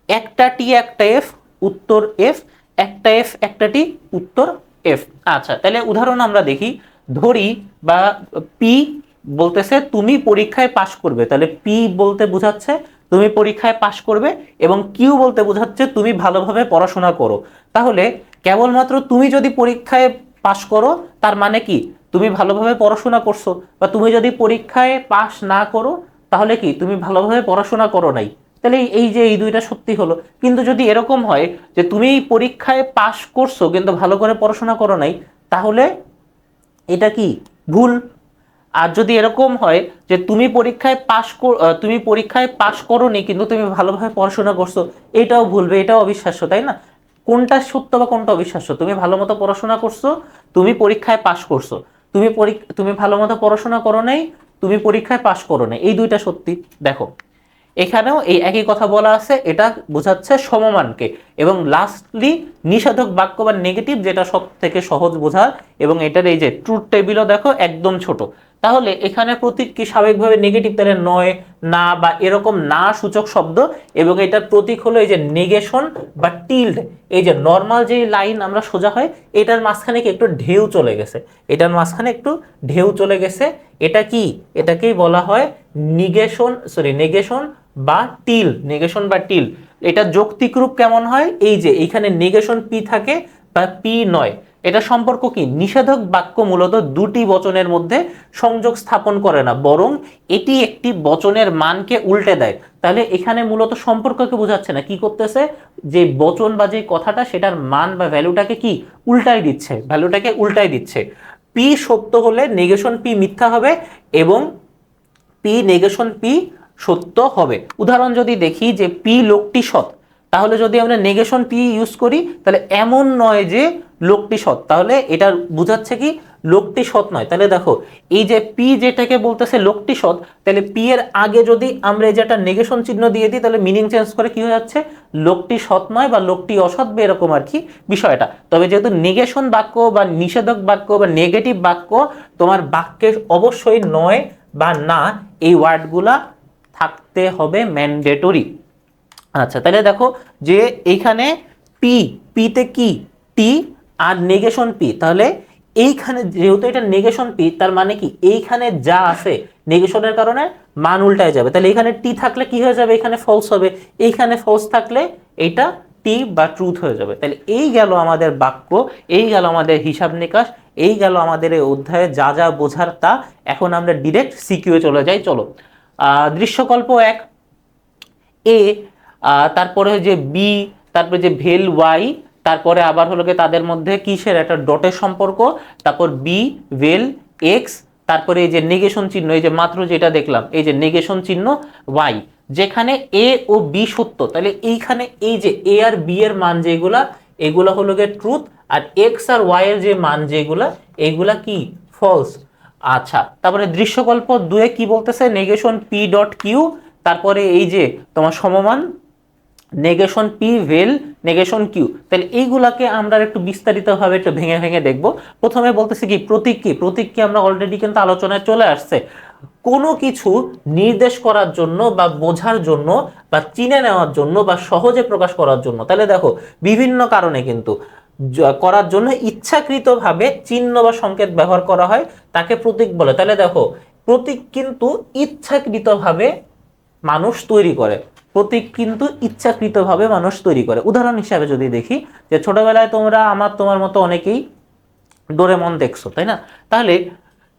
একটা টি একটা এফ উত্তর এফ, একটা এফ একটা টি উত্তর এফ। আচ্ছা, তাহলে উদাহরণ আমরা দেখি। ধরি বা পি বলতেছে তুমি পরীক্ষায় পাশ করবে, তাহলে পি বলতে বোঝাচ্ছে তুমি পরীক্ষায় পাশ করবে এবং কিউ বলতে বোঝাচ্ছে তুমি ভালোভাবে পড়াশোনা করো। তাহলে কেবলমাত্র তুমি যদি পরীক্ষায় পাশ করো তার মানে কি তুমি ভালোভাবে পড়াশোনা করছো, বা তুমি যদি পরীক্ষায় পাশ না করো তাহলে কি তুমি ভালোভাবে পড়াশোনা করো নাই। তাহলে এই যে এই দুইটা সত্যি হলো। কিন্তু যদি এরকম হয় যে তুমি পরীক্ষায় পাশ করছো কিন্তু ভালো করে পড়াশোনা করো নাই, তাহলে এটা কি ভুল। আর যদি এরকম হয় যে তুমি পরীক্ষায় পাশ করোনি কিন্তু তুমি ভালোভাবে পড়াশোনা করছো, এটাও ভুলবে, এটাও অবিশ্বাস্য, তাই না? কোনটা সত্য বা কোনটা অবিশ্বাস্য? তুমি ভালো মতো পড়াশোনা করছো, তুমি পরীক্ষায় পাশ করছো, তুমি ভালো মতো পড়াশোনা করো নাই, তুমি পরীক্ষায় পাশ করো নাই, এই দুইটা সত্যি। দেখো এখানেও এই একই কথা বলা আছে, এটা বোঝাচ্ছে সমমানকে। এবং লাস্টলি নিষেধক বাক্য বা নেগেটিভ, যেটা সব থেকে সহজ বোঝার, এবং এটার এই যে ট্রুথ টেবিলও দেখো একদম ছোট। তাহলে এখানে প্রতীক কি স্বাভাবিকভাবে নেগেটিভ, তাহলে নয়, না বা এরকম না সূচক শব্দ, এবং এটার প্রতীক হলো এই যে নেগেশন বা টিল্ড। এই যে নর্মাল যে লাইন আমরা সোজা হয়, এটার মাঝখানে কি একটু ঢেউ চলে গেছে, এটার মাঝখানে একটু ঢেউ চলে গেছে, এটা কি, এটাকেই বলা হয় নেগেশন বা টিল, নেগেশন বা টিল। এটা যৌক্তিক রূপ কেমন হয়, এই যে এইখানে নেগেশন পি থাকে বা পি নয়। এটা সম্পর্ক কি, নিষেধক বাক্য মূলত দুটি বচনের মধ্যে সংযোগ স্থাপন করে না, বরং এটি একটি বচনের মানকে উল্টে দেয়। তাহলে এখানে মূলত সম্পর্ককে বোঝাচ্ছে না, কি করতেছে, যে বচন বা যে কথাটা সেটার মান বা ভ্যালুটাকে কি উল্টাই দিচ্ছে, ভ্যালুটাকে উল্টাই দিচ্ছে। পি সত্য হলে নেগেশন পি মিথ্যা হবে এবং পি নেগেশন পি সত্য হবে। উদাহরণ যদি দেখি যে পি লোকটি সৎ, তাহলে যদি আমরা নেগেশন পি ইউজ করি তাহলে এমন নয় যে লোকটি সৎ, তাহলে এটা বোঝাচ্ছে কি লোকটি সৎ নয়। তাহলে দেখো এই যে পি যেটাকে বলতেছে লোকটি সৎ, তাহলে পি এর আগে যদি আমরা এই যে একটা নেগেশন চিহ্ন দিয়ে দিই তাহলে মিনিং চেঞ্জ করে কি হয়ে যাচ্ছে, লোকটি সৎ নয় বা লোকটি অসৎ বা এরকম আর কি বিষয়টা। তবে যেহেতু নেগেশন বাক্য বা নিষেধক বাক্য বা নেগেটিভ বাক্য, তোমার বাক্যে অবশ্যই নয় বা না এই ওয়ার্ডগুলা থাকতে হবে ম্যান্ডেটরি। আচ্ছা, তাহলে দেখো যে এইখানে পি, পিতে কি টি আর নেগেশন পি, তাহলে এইখানে যেহেতু এটা নেগেশন পি তার মানে কি এইখানে যা আছে নেগেশনের কারণে মান উল্টায় যাবে, তাহলে এখানে টি থাকলে কি হয়ে যাবে, এখানে ফলস হবে, এইখানে ফলস থাকলে এইটা টি বা ট্রুথ হয়ে যাবে। তাহলে এই গেল আমাদের বাক্য, এই গেল আমাদের হিসাব নিকাশ, এই গেল আমাদের এই অধ্যায়ে যা যা বোঝার তা। এখন আমরা ডিরেক্ট সিকিউয়ে চলে যাই, চলো। দৃশ্যকল্প 1, এ, তারপরে যে বি, তারপরে যে ভেল ওয়াই, তারপরে আবার হলো গিয়ে তাদের মধ্যে কিসের একটা ডটের সম্পর্ক, তারপর বি ভেল এক্স, তারপরে এই যে নেগেশন চিহ্ন, এই যে মাত্র যেটা দেখলাম এই যে নেগেশন চিহ্ন ওয়াই, যেখানে এ ও বি সত্য, তাহলে এইখানে এই যে এ আর বি এর মান যেগুলা, এগুলা হলো গিয়ে ট্রুথ, আর এক্স আর ওয়াই এর যে মান যেগুলা এগুলা কি ফলস। আচ্ছা, তারপরে দৃশ্যকল্প 2 কি বলতেছে, নেগেশন পি ডট কিউ, তারপরে এই যে তোমার সমমান নেগেশন পি ভেল নেগেশন কিউ। তাহলে এইগুলাকে আমরা একটু বিস্তারিতভাবে একটু ভেঙে ভেঙে দেখব। প্রথমে বলতেছে কি প্রতীক, কি প্রতীক কি আমরা অলরেডি কিন্তু আলোচনায় চলে আসছে, কোনো কিছু নির্দেশ করার জন্য বা বোঝার জন্য বা চিনে নেওয়ার জন্য বা সহজে প্রকাশ করার জন্য। তাহলে দেখো বিভিন্ন কারণে কিন্তু করার জন্য ইচ্ছাকৃতভাবে চিহ্ন বা সংকেত ব্যবহার করা হয়, তাকে প্রতীক বলে। তাহলে দেখো প্রতীক কিন্তু ইচ্ছাকৃতভাবে মানুষ তৈরি করে, প্রতীক কিন্তু ইচ্ছাকৃতভাবে মানুষ তৈরি করে। উদাহরণ হিসাবে যদি দেখি যে ছোটবেলায় তোমরা তোমার মতো অনেকেই ডোরেমন দেখছো, তাই না? তাহলে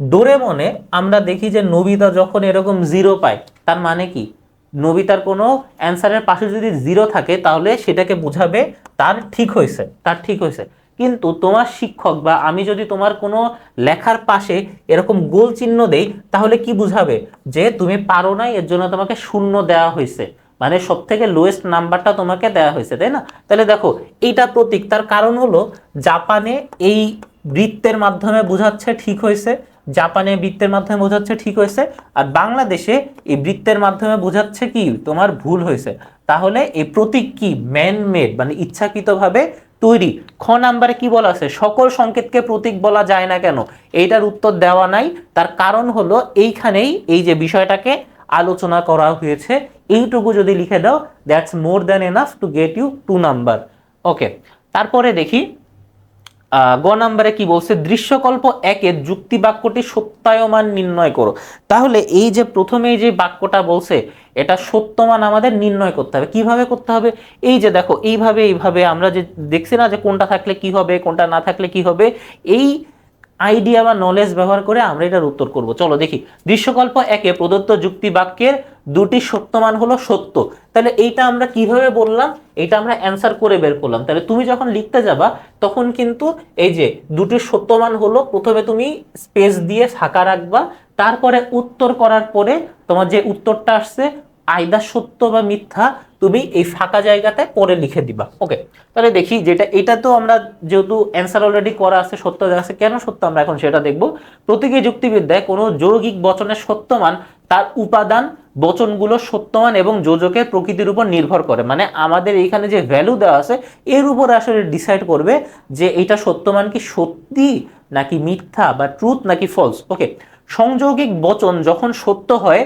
ডোরেমনে আমরা দেখি যে নোবিতা যখন এরকম 0 পায়, তার মানে কি, নোবিতার কোনো অ্যান্সারের পাশে যদি 0 থাকে তাহলে সেটাকে বোঝাবে তার ঠিক হয়েছে, তার ঠিক হয়েছে। কিন্তু তোমার শিক্ষক বা আমি যদি তোমার কোনো লেখার পাশে এরকম গোল চিহ্ন দেই তাহলে কি বুঝাবে? যে তুমি পারো নাই, এর জন্য তোমাকে 0 দেওয়া হয়েছে, মানে সব থেকে লোয়েস্ট নাম্বারটা তোমাকে দেওয়া হয়েছে, তাই না? তাহলে দেখো এইটা প্রতীক, তার কারণ হলো জাপানে এই বৃত্তের মাধ্যমে বোঝাচ্ছে ঠিক হয়েছে, জাপানে বৃত্তের মাধ্যমে বোঝাচ্ছে ঠিক হয়েছে, আর বাংলাদেশে এই বৃত্তের মাধ্যমে বোঝাচ্ছে কি তোমার ভুল হয়েছে। তাহলে এই প্রতীক কি ম্যান মেড, মানে ইচ্ছাকৃতভাবে তৈরি। খ নাম্বারে কি বলা আছে? সকল সংকেতকে প্রতীক বলা যায় না কেন? এইটার উত্তর দেওয়া নাই। তার কারণ হলো এইখানেই এই যে বিষয়টাকে আলোচনা করা হয়েছে, এইটুকু যদি লিখে দাও, that's more than enough to get you 2 number. Okay, তারপরে দেখি গ নাম্বারে কি বলছে? দৃশ্যকল্প 1-এর যুক্তি বাক্যটি সত্যায়মান নির্ণয় করো। তাহলে এই যে প্রথমে যে বাক্যটা বলছে, এটা সত্যমান আমাদের নির্ণয় করতে হবে। কিভাবে করতে হবে? এই যে দেখো, এইভাবে আমরা যে দেখছি না যে কোনটা থাকলে কি হবে, কোনটা না থাকলে কি হবে, এই আইডিয়া বা নলেজ ব্যবহার করে আমরা এটার উত্তর করব। চলো দেখি, দৃশ্যকল্প 1-এ প্রদত্ত যুক্তি বাক্যের দুটি সত্যমান হলো সত্য। তাহলে এইটা আমরা কিভাবে বললাম? এটা আমরা অ্যান্সার করে বের করলাম। তাহলে তুমি যখন লিখতে যাবা তখন কিন্তু এই যে দুটি সত্যমান হলো, প্রথমে তুমি স্পেস দিয়ে ফাঁকা রাখবা, তারপরে উত্তর করার পরে তোমার যে উত্তরটা আসছে আইদার সত্য বা মিথ্যা তুমি এই ফাঁকা জায়গাতে পরে লিখে দিবা। ওকে, তাহলে দেখি যেটা, এটা তো আমরা যেহেতু অ্যান্সার অলরেডি করা আছে, সত্য দেওয়া আছে, কেন সত্য আমরা এখন সেটা দেখব। প্রতীকী যুক্তিবিদ্যায় কোনো যৌগিক বচনের সত্যমান তার উপাদান বচনগুলো সত্যমান এবং যোজকের প্রকৃতির উপর নির্ভর করে। মানে আমাদের এইখানে যে ভ্যালু দেওয়া আছে এর উপর আসলে ডিসাইড করবে যে এটা সত্যমান কি সত্যি নাকি মিথ্যা, বা ট্রুথ নাকি ফলস। ওকে, সংযৌগিক বচন যখন সত্য হয়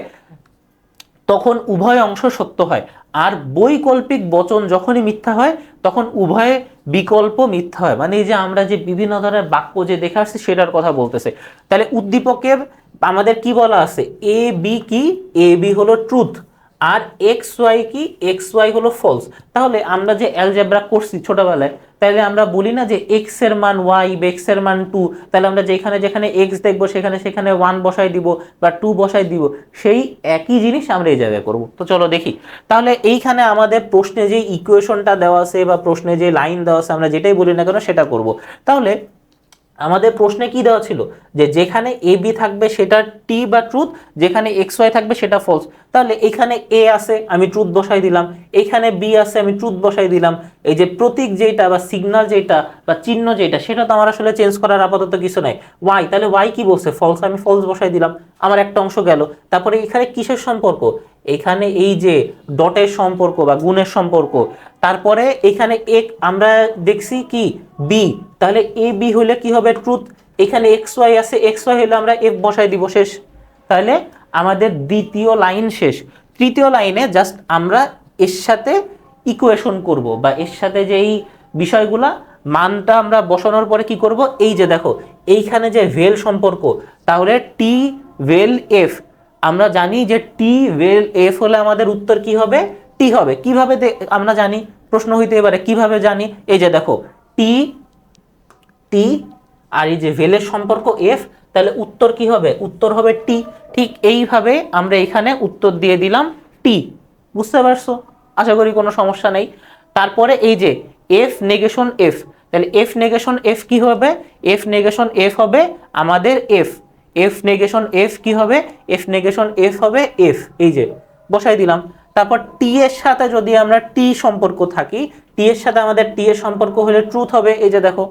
তখন উভয় অংশ সত্য হয়, আর বৈকল্পিক বচন যখনই মিথ্যা হয় তখন উভয় বিকল্প মিথ্যা হয়। মানে এই যে আমরা যে বিভিন্ন ধরনের বাক্য যে দেখে আসছি সেটার কথা বলতেছে। তাহলে উদ্দীপকের আমাদের কি বলা আছে? এ বি কি? এ বি হলো ট্রুথ, আর এক্স ওয়াই কি? এক্স ওয়াই হলো ফলস। তাহলে আমরা যে অ্যালজেব্রা করছি ছোটবেলায়, তাহলে আমরা বলি না যে এক্স এর মান ওয়াই বা এক্স এর মান টু, তাহলে আমরা যেখানে যেখানে এক্স দেখবো সেখানে সেখানে 1 বসাই দিব বা 2 বসাই দিব, সেই একই জিনিস আমরা এই জায়গায় করব। তো চলো দেখি, তাহলে এইখানে আমাদের প্রশ্নে যে ইকুয়েশনটা দেওয়া আছে বা প্রশ্নে যে লাইন দেওয়া আছে, আমরা যেটাই বলি না কেন সেটা করব। তাহলে আমাদের প্রশ্নে কি দেওয়া ছিল? যে যেখানে এ বি থাকবে সেটা টি বা ট্রুথ, যেখানে এক্স ওয়াই থাকবে সেটা ফলস। তাহলে এখানে এ আছে আমি ট্রুথ বসাই দিলাম, এখানে বি আছে আমি ট্রুথ বসাই দিলাম। এই যে প্রতীক যেটা বা সিগন্যাল যেটা বা চিহ্ন যেটা, সেটা তো আমার আসলে চেঞ্জ করার আপাতত কিছু নাই। ওয়াই, তাহলে ওয়াই কি বলছে? ফলস, আমি ফলস বসাই দিলাম, আমার একটা অংশ গেল। তারপরে এখানে কিসের সম্পর্ক? এখানে এই যে ডটের সম্পর্ক বা গুণের সম্পর্ক। তারপরে এখানে এক আমরা দেখছি কি বি, তাহলে এ বি হলে কি হবে? ট্রুথ। এখানে এক্স ওয়াই আছে, এক্স ওয়াই হলে আমরা এফ বসাই দিব, শেষ। তাহলে আমাদের দ্বিতীয় লাইন শেষ। তৃতীয় লাইনে জাস্ট আমরা এর সাথে ইকুয়েশন করব, বা এর সাথে যে এই বিষয়গুলা মানটা আমরা বসানোর পরে কি করব? এই যে দেখো এইখানে যে ভেল সম্পর্ক, তাহলে টি ভেল এফ, আমরা জানি যে টি ভেল এফ হলে আমাদের উত্তর কি হবে? টি হবে। কিভাবে আমরা জানি? প্রশ্ন হইতে এবারে কিভাবে জানি? এই যে দেখো টি টি আর এই যে ভেলের সম্পর্ক এফ, তাহলে উত্তর কি হবে? উত্তর হবে টি। ঠিক এইভাবে আমরা এখানে উত্তর দিয়ে দিলাম টি। বুঝতে পারছো? আশা করি কোনো সমস্যা নেই। তারপরে এই যে এফ নেগেশন এফ, তাহলে এফ নেগেশন এফ কি হবে? এফ নেগেশন এফ হবে আমাদের এফ। এফ নেগেশন এফ কি হবে? এফ নেগেশন এফ হবে এফ, এই যে বসাই দিলাম। তারপর টি এর সাথে যদি আমরা টি সম্পর্ক থাকি, টি এর সাথে আমাদের টি এর সম্পর্ক হলে ট্রুথ হবে, এই যে দেখো।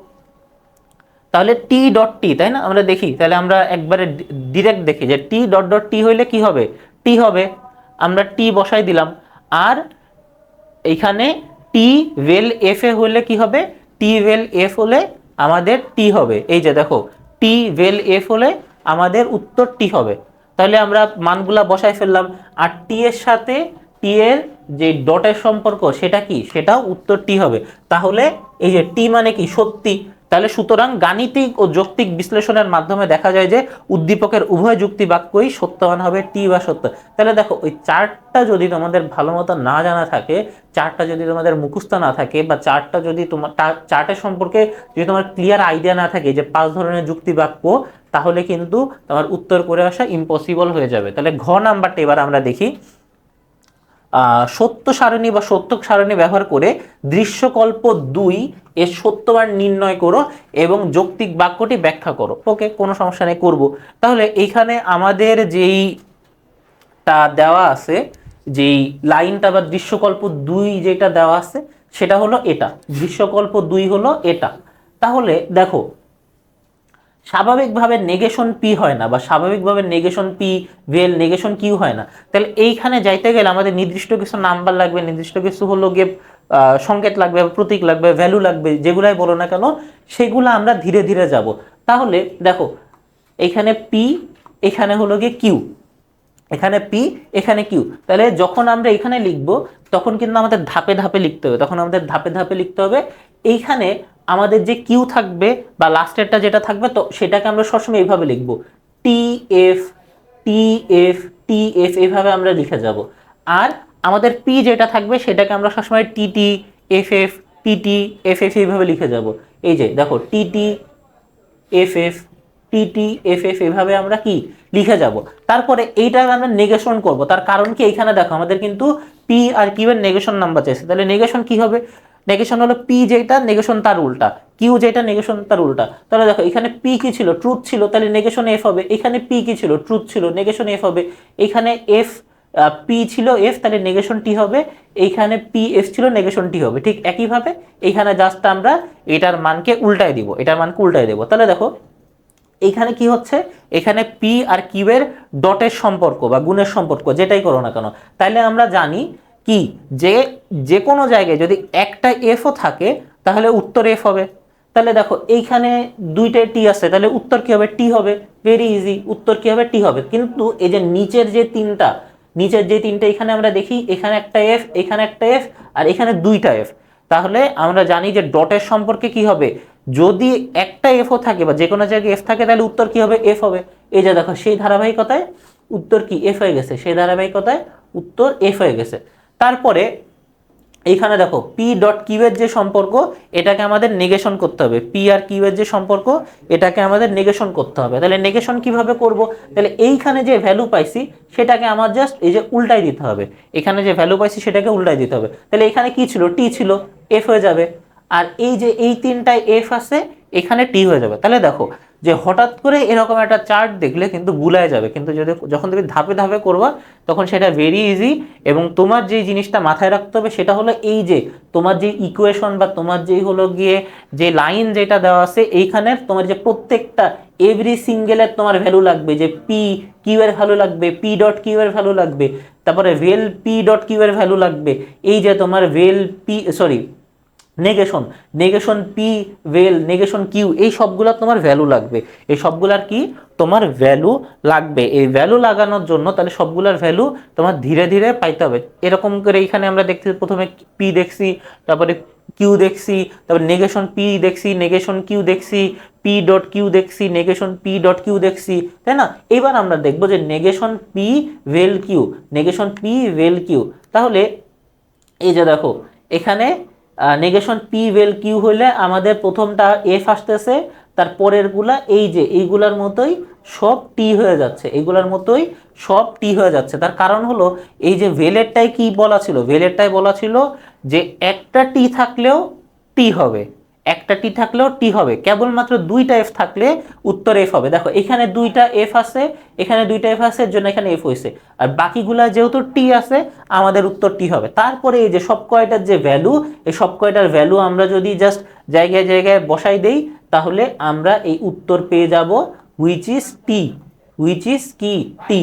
তাহলে টি ডট টি, তাই না? আমরা দেখি, তাহলে আমরা একবারে ডিরেক্ট দেখি যে টি ডট ডট টি হইলে কি হবে? টি হবে, আমরা টি বসাই দিলাম। আর এইখানে টি ভেল এফ এ হলে কি হবে? টি ভেল এফ হলে আমাদের টি হবে, এই যে দেখো টি ভেল এফ হলে আমাদের উত্তর টি হবে। তাহলে আমরা মানগুলা বসাই ফেললাম। আর টি এর সাথে টি এর যে ডটের সম্পর্ক সেটা কি? সেটাও উত্তর টি হবে। তাহলে এই যে টি মানে কি? সত্যি। তাহলে সুতরাং গাণিতিক ও যৌক্তিক বিশ্লেষণের মাধ্যমে দেখা যায় যে উদ্দীপকের উভয় যুক্তি বাক্যই সত্যবান হবে, টি বা সত্য। তাহলে দেখো ওই চার্টটা যদি তোমাদের ভালো মতো না জানা থাকে, চার্টটা যদি তোমাদের মুখস্থ না থাকে, বা চার্টটা যদি তোমার চার্টের সম্পর্কে যদি তোমার ক্লিয়ার আইডিয়া না থাকে যে 5 ধরনের যুক্তি বাক্য, তাহলে কিন্তু তোমার উত্তর করে আসা ইম্পসিবল হয়ে যাবে। তাহলে ঘ নাম্বারটা এবার আমরা দেখি। সত্য সারণী বা সত্যক সারণী ব্যবহার করে দৃশ্যকল্প 2 এর সত্যমান নির্ণয় করো এবং যৌক্তিক বাক্যটি ব্যাখ্যা করো। ওকে, কোনো সমস্যা নেই, করবো। তাহলে এইখানে আমাদের যেইটা দেওয়া আছে, যেই লাইনটা বা দৃশ্যকল্প 2 যেটা দেওয়া আছে সেটা হলো এটা, দৃশ্যকল্প 2 হলো এটা। তাহলে দেখো স্বাভাবিকভাবে নেগেশন পি হয় না, বা স্বাভাবিকভাবে নেগেশন পি ভেল নেগেশন কিউ হয় না। তাহলে এইখানে যাইতে গেলে আমাদের নির্দিষ্ট কিছু নাম্বার লাগবে, নির্দিষ্ট কিছু হলো গিয়ে সংকেত লাগবে, প্রতীক লাগবে, ভ্যালু লাগবে, যেগুলাই বলো না কেন সেগুলো আমরা ধীরে ধীরে যাব। তাহলে দেখো এখানে পি, এখানে হলো গিয়ে কিউ, এখানে পি, এখানে কিউ। তাহলে যখন আমরা এখানে লিখব তখন কিন্তু আমাদের ধাপে ধাপে লিখতে হবে, তখন আমাদের ধাপে ধাপে লিখতে হবে। এইখানে আমাদের যে কিউ থাকবে বা লাস্টেরটা যেটা থাকবে, তো সেটাকে আমরা সবসময় এইভাবে লিখব, T F T F T F, এইভাবে আমরা লিখে যাব। আর আমাদের পি যেটা থাকবে সেটাকে আমরা সবসময় TT F F TT F F এইভাবে লিখে যাব। এই যে দেখো TT F F TT F F এভাবে আমরা কি লিখে যাব। তারপরে এইটা আমরা নেগেশন করব। তার কারণ কি, এখানে দেখো আমাদের কিন্তু পি আর কিউ এর নেগেশন নাম্বার চাইছে। তাহলে নেগেশন কি হবে, নেগেশন হলো পি যেটা নেগেশন তার উল্টা, কিউ যেটা নেগেশন তার উল্টা। তাহলে দেখো এখানে পি কি ছিল, ট্রুথ ছিল, তাহলে নেগেশন এফ হবে। এখানে পি কি ছিল, ট্রুথ ছিল, নেগেশন এফ হবে। এখানে এফ পি ছিল এফ, তাহলে নেগেশন টি হবে। এইখানে পি এফ ছিল, নেগেশন টি হবে। ঠিক একইভাবে এইখানে জাস্ট আমরা এটার মানকে উল্টায় দিব, এটার মানকে উল্টায় দেব। তাহলে দেখো এইখানে কি হচ্ছে, এখানে পি আর কিউ এর ডটের সম্পর্ক বা গুণের সম্পর্ক যেটাই করো না কেন, তাহলে আমরা জানি কি যে যে কোনো জায়গায় যদি একটা এফও থাকে তাহলে উত্তর এফ হবে। তাহলে দেখো এইখানে দুইটা টি আছে, তাহলে উত্তর কি হবে, টি হবে। ভেরি ইজি, উত্তর কি হবে, টি হবে। কিন্তু এই যে নিচের যে তিনটা, এখানে আমরা দেখি, এখানে একটা এফ, এখানে একটা এফ, আর এখানে দুইটা এফ। তাহলে আমরা জানি যে ডটের সম্পর্কে কি হবে, যদি একটা এফও থাকে বা যে কোনো জায়গায় এফ থাকে তাহলে উত্তর কি হবে, এফ হবে। এই যে দেখো সেই ধারাবাহিকতায় উত্তর কি এফ হয়ে গেছে, সেই ধারাবাহিকতায় উত্তর এফ হয়ে গেছে। তারপরে এইখানে দেখো পি ডট কিউ এর যে সম্পর্ক, এটাকে আমাদের নেগেশন করতে হবে। পি আর কিউ এর যে সম্পর্ক, এটাকে আমাদের নেগেশন করতে হবে। তাহলে নেগেশন কিভাবে করব, তাহলে এইখানে যে ভ্যালু পাইছি সেটাকে আমার জাস্ট এই যে উল্টাই দিতে হবে, এখানে যে ভ্যালু পাইছি সেটাকে উল্টাই দিতে হবে। তাহলে এখানে কি ছিল, টি ছিল, এফ হয়ে যাবে। আর এই যে এই তিনটায় এফ আছে, এখানে টি হয়ে যাবে। তাহলে দেখো যে হঠাৎ করে এরকম একটা চার্ট দেখলে কিন্তু ভুলায় যাবে, কিন্তু যখন তুমি ধাপে ধাপে করবা তখন সেটা ভেরি ইজি। এবং তোমার যে জিনিসটা মাথায় রাখতে হবে সেটা হলো এই যে তোমার যে ইকুয়েশন বা তোমার যেই হলো গিয়ে যে লাইন যেটা দেওয়া আছে, এইখানের তোমার যে প্রত্যেকটা এভরি সিঙ্গেলের তোমার ভ্যালু লাগবে, যে পি কিউ এর ভ্যালু লাগবে, পি ডট কিউ এর ভ্যালু লাগবে, তারপরে ভেল পি ডট কিউ এর ভ্যালু লাগবে, এই যে তোমার vel P sorry negation, negation P ভেল নেগেশন কিউ, এই সবগুলা তোমার ভ্যালু লাগবে। এই সবগুলার কি তোমার ভ্যালু লাগবে। এই ভ্যালু লাগানোর জন্য তাহলে সবগুলার ভ্যালু তোমার ধীরে ধীরে পাইতে হবে। এরকম করে এখানে আমরা দেখছি, প্রথমে পি দেখছি, তারপরে কিউ দেখছি, তারপরে নেগেশন পি দেখছি, নেগেশন কিউ দেখছি, পি ডট কিউ দেখছি, নেগেশন পি ডট কিউ দেখছি, তাই না? এবার আমরা দেখবো যে নেগেশন পি ভেল কিউ, নেগেশন পি ভেল কিউ। তাহলে এই যে দেখো এখানে নেগেশন পি ভেল কিউ হলে আমাদের প্রথমটা এফ আসতেছে, তার পরের গুলা এই যে এইগুলার মতোই সব টি হয়ে যাচ্ছে, এইগুলার মতোই সব টি হয়ে যাচ্ছে। তার কারণ হলো এই যে ভেলেরটাই কি বলা ছিল, ভেলেরটাই বলা ছিল যে একটা টি থাকলেও টি হবে, একটা টি থাকলেও টি হবে, কেবলমাত্র দুইটা এফ থাকলে উত্তর এফ হবে। দেখো এখানে দুইটা এফ আছে, এখানে দুইটা এফ আছে, এর জন্য এখানে এফ হয়েছে। আর বাকিগুলা যেহেতু টি আছে আমাদের উত্তর টি হবে। তারপরে এই যে সব কয়টার যে ভ্যালু, এই সব কয়টার ভ্যালু আমরা যদি জাস্ট জায়গায় জায়গায় বসাই দেই তাহলে আমরা এই উত্তর পেয়ে যাব which is T, which is কি টি।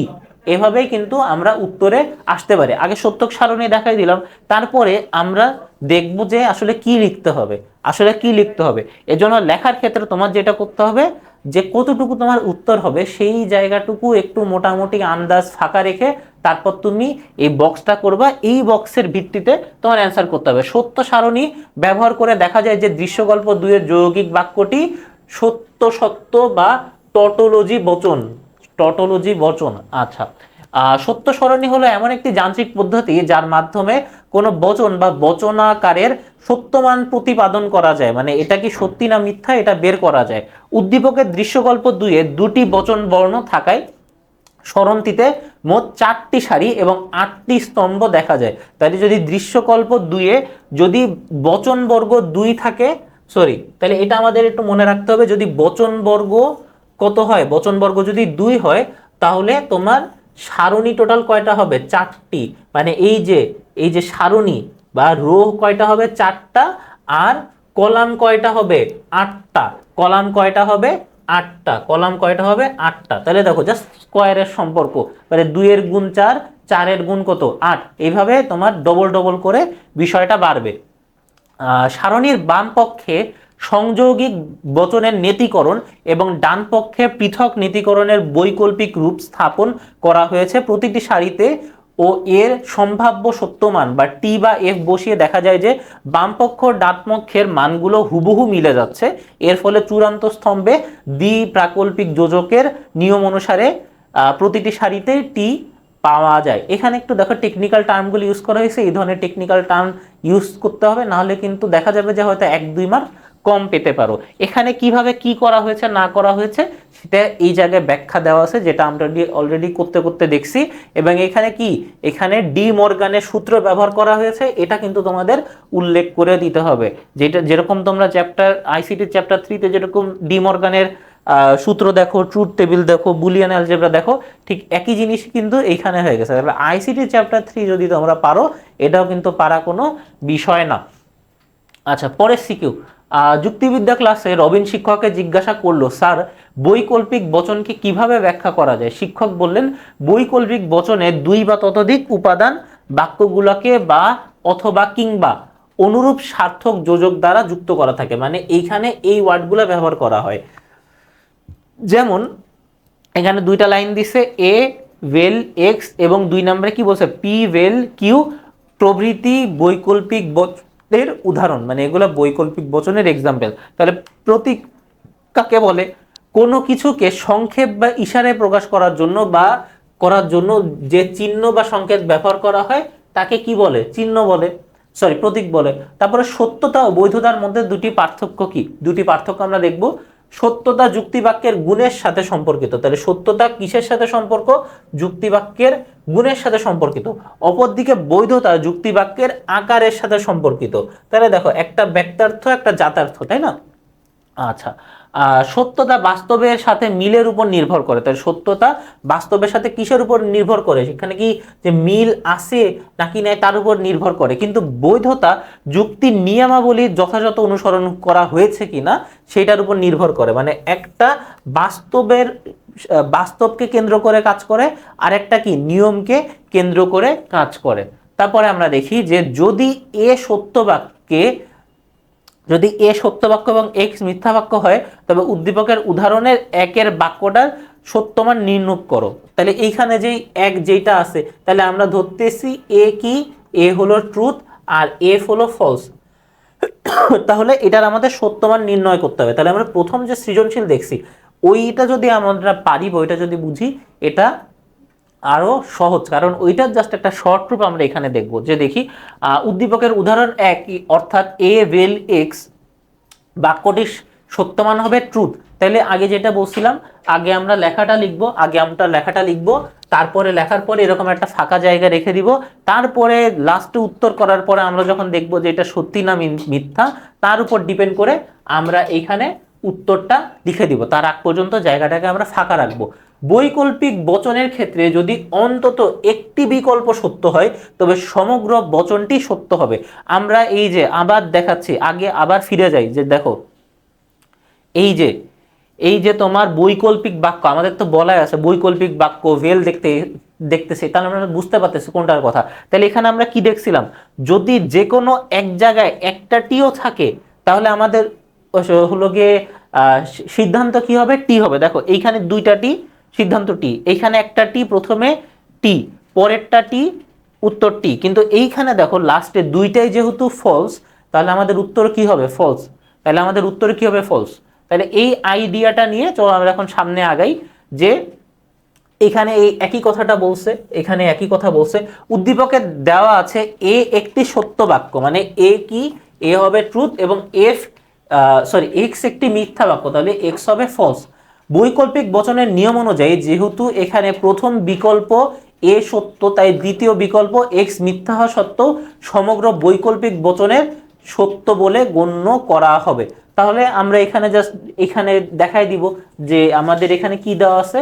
এভাবেই কিন্তু আমরা উত্তরে আসতে পারি। আগে সত্যক সারণী দেখাই দিলাম, তারপরে আমরা দেখব যে আসলে কি লিখতে হবে, আসলে কি লিখতে হবে। এজন্য লেখার ক্ষেত্রে তোমার যেটা করতে হবে, যে কতটুকু তোমার উত্তর হবে সেই জায়গাটুকু একটু মোটামুটি আন্দাজ ফাঁকা রেখে তারপর তুমি এই বক্সটা করবা, এই বক্সের ভিত্তিতে তোমার অ্যান্সার করতে হবে। সত্য সারণী ব্যবহার করে দেখা যায় যে দৃশ্যকল্প 2 এর যৌগিক বাক্যটি সত্য সত্য বা টটোলজি বচন, টটোলজি বচন। আচ্ছা, সত্য সারণী হলো এমন একটি যান্ত্রিক পদ্ধতি যার মাধ্যমে কোনো বচন বা বচনাকারের সত্যমান প্রতিপাদন করা যায়, মানে এটা কি সত্যি না মিথ্যা এটা বের করা যায়। উদ্দীপকের দৃশ্যকল্প 2 এ 2টি বচন বর্ণ থাকায় স্মরণটিতে মোট 4টি সারি এবং 8টি স্তম্ভ দেখা যায়। তাহলে যদি দৃশ্যকল্প 2 এ যদি বচন বর্গ 2 থাকে, সরি তাহলে এটা আমাদের একটু মনে রাখতে হবে, যদি বচন বর্গ কত হয়, বচন বর্গ যদি 2 হয় তাহলে তোমার সারণী টোটাল কয়টা হবে, 4টি। মানে এই যে সারণী বা রো কয়টা হবে, 4টা, আর কলাম কয়টা হবে, 8টা। কলাম কয়টা হবে, 8টা। কলাম কয়টা হবে, 8টা। তাহলে দেখো জাস্ট স্কোয়ারের সম্পর্ক, মানে 2 এর গুণ 4, 4 এর গুণ কত, 8। এইভাবে তোমার ডবল ডবল করে বিষয়টা বাড়বে। সারণীর বাম পক্ষে সংযৌগিক বচনের নেতিকরণ এবং ডান পক্ষে পৃথক নেতিকরণের বৈকল্পিক রূপ স্থাপন করা হয়েছে। প্রতিটি সারিতে ও এর সম্ভাব্য সত্যমান বা টি বা এফ বসিয়ে দেখা যায় যে বাম পক্ষ ডান পক্ষের মানগুলো হুবহু মিলে যাচ্ছে। এর ফলে চূড়ান্ত স্তম্ভে দ্বি প্রাকল্পিক যোজকের নিয়ম অনুসারে প্রতিটি সারিতে টি পাওয়া যায়। এখানে একটু দেখো টেকনিক্যাল টার্মগুলো ইউজ করা হয়েছে, এই ধরনের টেকনিক্যাল টার্ম ইউজ করতে হবে, নাহলে কিন্তু দেখা যাবে যে হয়তো 1-2 মার্ক কম পেতে পারো। এখানে কিভাবে কি করা হয়েছে না করা হয়েছে সেটা এই জায়গায় ব্যাখ্যা দেওয়া আছে, যেটা আমরা অলরেডি করতে করতে দেখছি। এবং এখানে কি, এখানে ডি মর্গানের সূত্র ব্যবহার করা হয়েছে, এটা কিন্তু তোমাদের উল্লেখ করে দিতে হবে। যেটা যেরকম তোমরা চ্যাপ্টার আইসিটি চ্যাপ্টার 3 তে যেরকম ডি মর্গানের সূত্র দেখো, ট্রুথ টেবিল দেখো, বুলিয়ান অ্যালজেব্রা দেখো, ঠিক একই জিনিস কিন্তু এইখানে হয়ে গেছে। তাহলে আইসিটি চ্যাপ্টার 3 যদি তোমরা পারো, এটাও কিন্তু পারা কোনো বিষয় না। আচ্ছা, পরের সিকিউ, যুক্তিবিদ্যা ক্লাসে রবিন শিক্ষককে জিজ্ঞাসা করলো, স্যার বৈকল্পিক বচনকে কিভাবে ব্যাখ্যা করা যায়? শিক্ষক বললেন, বৈকল্পিক বচনে 2 বা ততোধিক উপাদান বাক্যগুলোকে বা অথবা কিংবা অনুরূপ সার্থক যোজক দ্বারা যুক্ত করা থাকে। মানে এইখানে এই ওয়ার্ডগুলো ব্যবহার করা হয়। যেমন এখানে 2টা লাইন দিছে, এ ওয়েল এক্স এবং 2 নম্বরে কি বলছে, পি ওয়েল কিউ প্রভৃতি বৈকল্পিক বচনের উদাহরণ, মানে এগুলো বৈকল্পিক বচনের এক্সাম্পল। তাহলে প্রতীক কাকে বলে? কোনো কিছুকে সংক্ষেপ বা ইশারায় প্রকাশ করার জন্য বা করার জন্য যে চিহ্ন বা সংকেত ব্যবহার করা হয় তাকে কি বলে? চিহ্ন বলে, সরি প্রতীক বলে। তারপরে সত্যতা ও বৈধতার মধ্যে 2টি পার্থক্য কি? 2টি পার্থক্য আমরা দেখব। সত্যতা যুক্তিবাক্যের গুণের সাথে সম্পর্কিত। তাহলে সত্যতা কিসের সাথে সম্পর্ক? যুক্তিবাক্যের গুণের সাথে সম্পর্কিত। অপরদিকে বৈধতা যুক্তিবাক্যের আকারের সাথে সম্পর্কিত। তাহলে দেখো, একটা ব্যক্তার্থ একটা জাতার্থ, তাই না? আচ্ছা, সত্যতা বাস্তবের সাথে মিলের উপর নির্ভর করে। তাহলে সত্যতা বাস্তবের সাথে কিসের উপর নির্ভর করে? সেখানে কি যে মিল আছে নাকি নাই তার উপর নির্ভর করে। কিন্তু বৈধতা যুক্তির নিয়মাবলী যথাযথ অনুসরণ করা হয়েছে কিনা সেটার উপর নির্ভর করে। মানে একটা বাস্তবকে কেন্দ্র করে কাজ করে, আর একটা কি নিয়মকে কেন্দ্র করে কাজ করে। তারপরে আমরা দেখি যে যদি সত্য বাক্য এবং এক্স মিথ্যা বাক্য হয়, তবে উদ্দীপকের উদাহরণের 1-এর বাক্যটার সত্যমান নির্ণয় করো। তাহলে এইখানে যেইটা আছে, তাহলে আমরা ধরতেছি এ কি, এ হলো ট্রুথ আর এফ হলো ফলস। তাহলে এটার আমাদের সত্যমান নির্ণয় করতে হবে। তাহলে আমরা প্রথম যে সৃজনশীল দেখছি ওইটা যদি আমরা পারি, ওইটা যদি বুঝি, এটা আরো সহজ, কারণ ওইটার জাস্ট একটা শর্ট রূপ আমরা এখানে দেখব। যে দেখি, উদ্দীপকের উদাহরণ 1, অর্থাৎ এ ওয়েল এক্স বাক্যটি সত্যমান হবে ট্রুথ। তাহলে আগে যেটা বলছিলাম, আগে আমরা লেখাটা লিখবো, তারপরে লেখার পরে এরকম একটা ফাঁকা জায়গা রেখে দিব, তারপরে লাস্টে উত্তর করার পরে আমরা যখন দেখবো যে এটা সত্যি না মিথ্যা, তার উপর ডিপেন্ড করে আমরা এইখানে উত্তরটা লিখে দিব। তার আগ পর্যন্ত জায়গাটাকে আমরা ফাঁকা রাখবো। বৈকল্পিক বচনের ক্ষেত্রে যদি অন্তত একটি বিকল্প সত্য হয়, তবে সমগ্র বচনটি সত্য হবে। আমরা আবার দেখাচ্ছি, আগে আবার ফিরে যাই, যে দেখো এই যে তোমার বৈকল্পিক বাক্য, আমাদের তো বলাই আছে বৈকল্পিক বাক্য ভেল দেখতেছি, তাহলে আমরা বুঝতে পারতেছি কোনটার কথা। তাহলে এখানে আমরা কি দেখছিলাম, যদি যে কোনো এক জায়গায় একটা টিও থাকে, তাহলে আমাদের হলো গিয়ে সিদ্ধান্ত কি হবে, টি হবে। দেখো এইখানে দুইটা টি, সিদ্ধান্ত টি, এইখানে একটা টি, প্রথমে টি, পরেরটা টি, উত্তর টি। কিন্তু এইখানে দেখো লাস্টে দুইটাই যেহেতু ফলস, তাহলে আমাদের উত্তর কি হবে, ফলস। তাহলে আমাদের উত্তর কি হবে, ফলস। তাহলে এই আইডিয়াটা নিয়ে চলো আমরা এখন সামনে আগাই, যে এখানে এই একই কথাটা বলছে, এখানে একই কথা বলছে। উদ্দীপকে দেওয়া আছে এ একটি সত্য বাক্য, মানে এ কি, এ হবে ট্রুথ এবং এক্স একটি মিথ্যা বাক্য, তাহলে এক্স হবে ফলস। বৈকল্পিক বচনের নিয়ম অনুযায়ী যেহেতু এখানে প্রথম বিকল্প এ সত্য, তাই দ্বিতীয় বিকল্প এক্স মিথ্যা হওয়া সত্ত্বেও সমগ্র বৈকল্পিক বচনের সত্য বলে গণ্য করা হবে। তাহলে আমরা এখানে জাস্ট এখানে দেখাই দিব যে আমাদের এখানে কি দেওয়া আছে,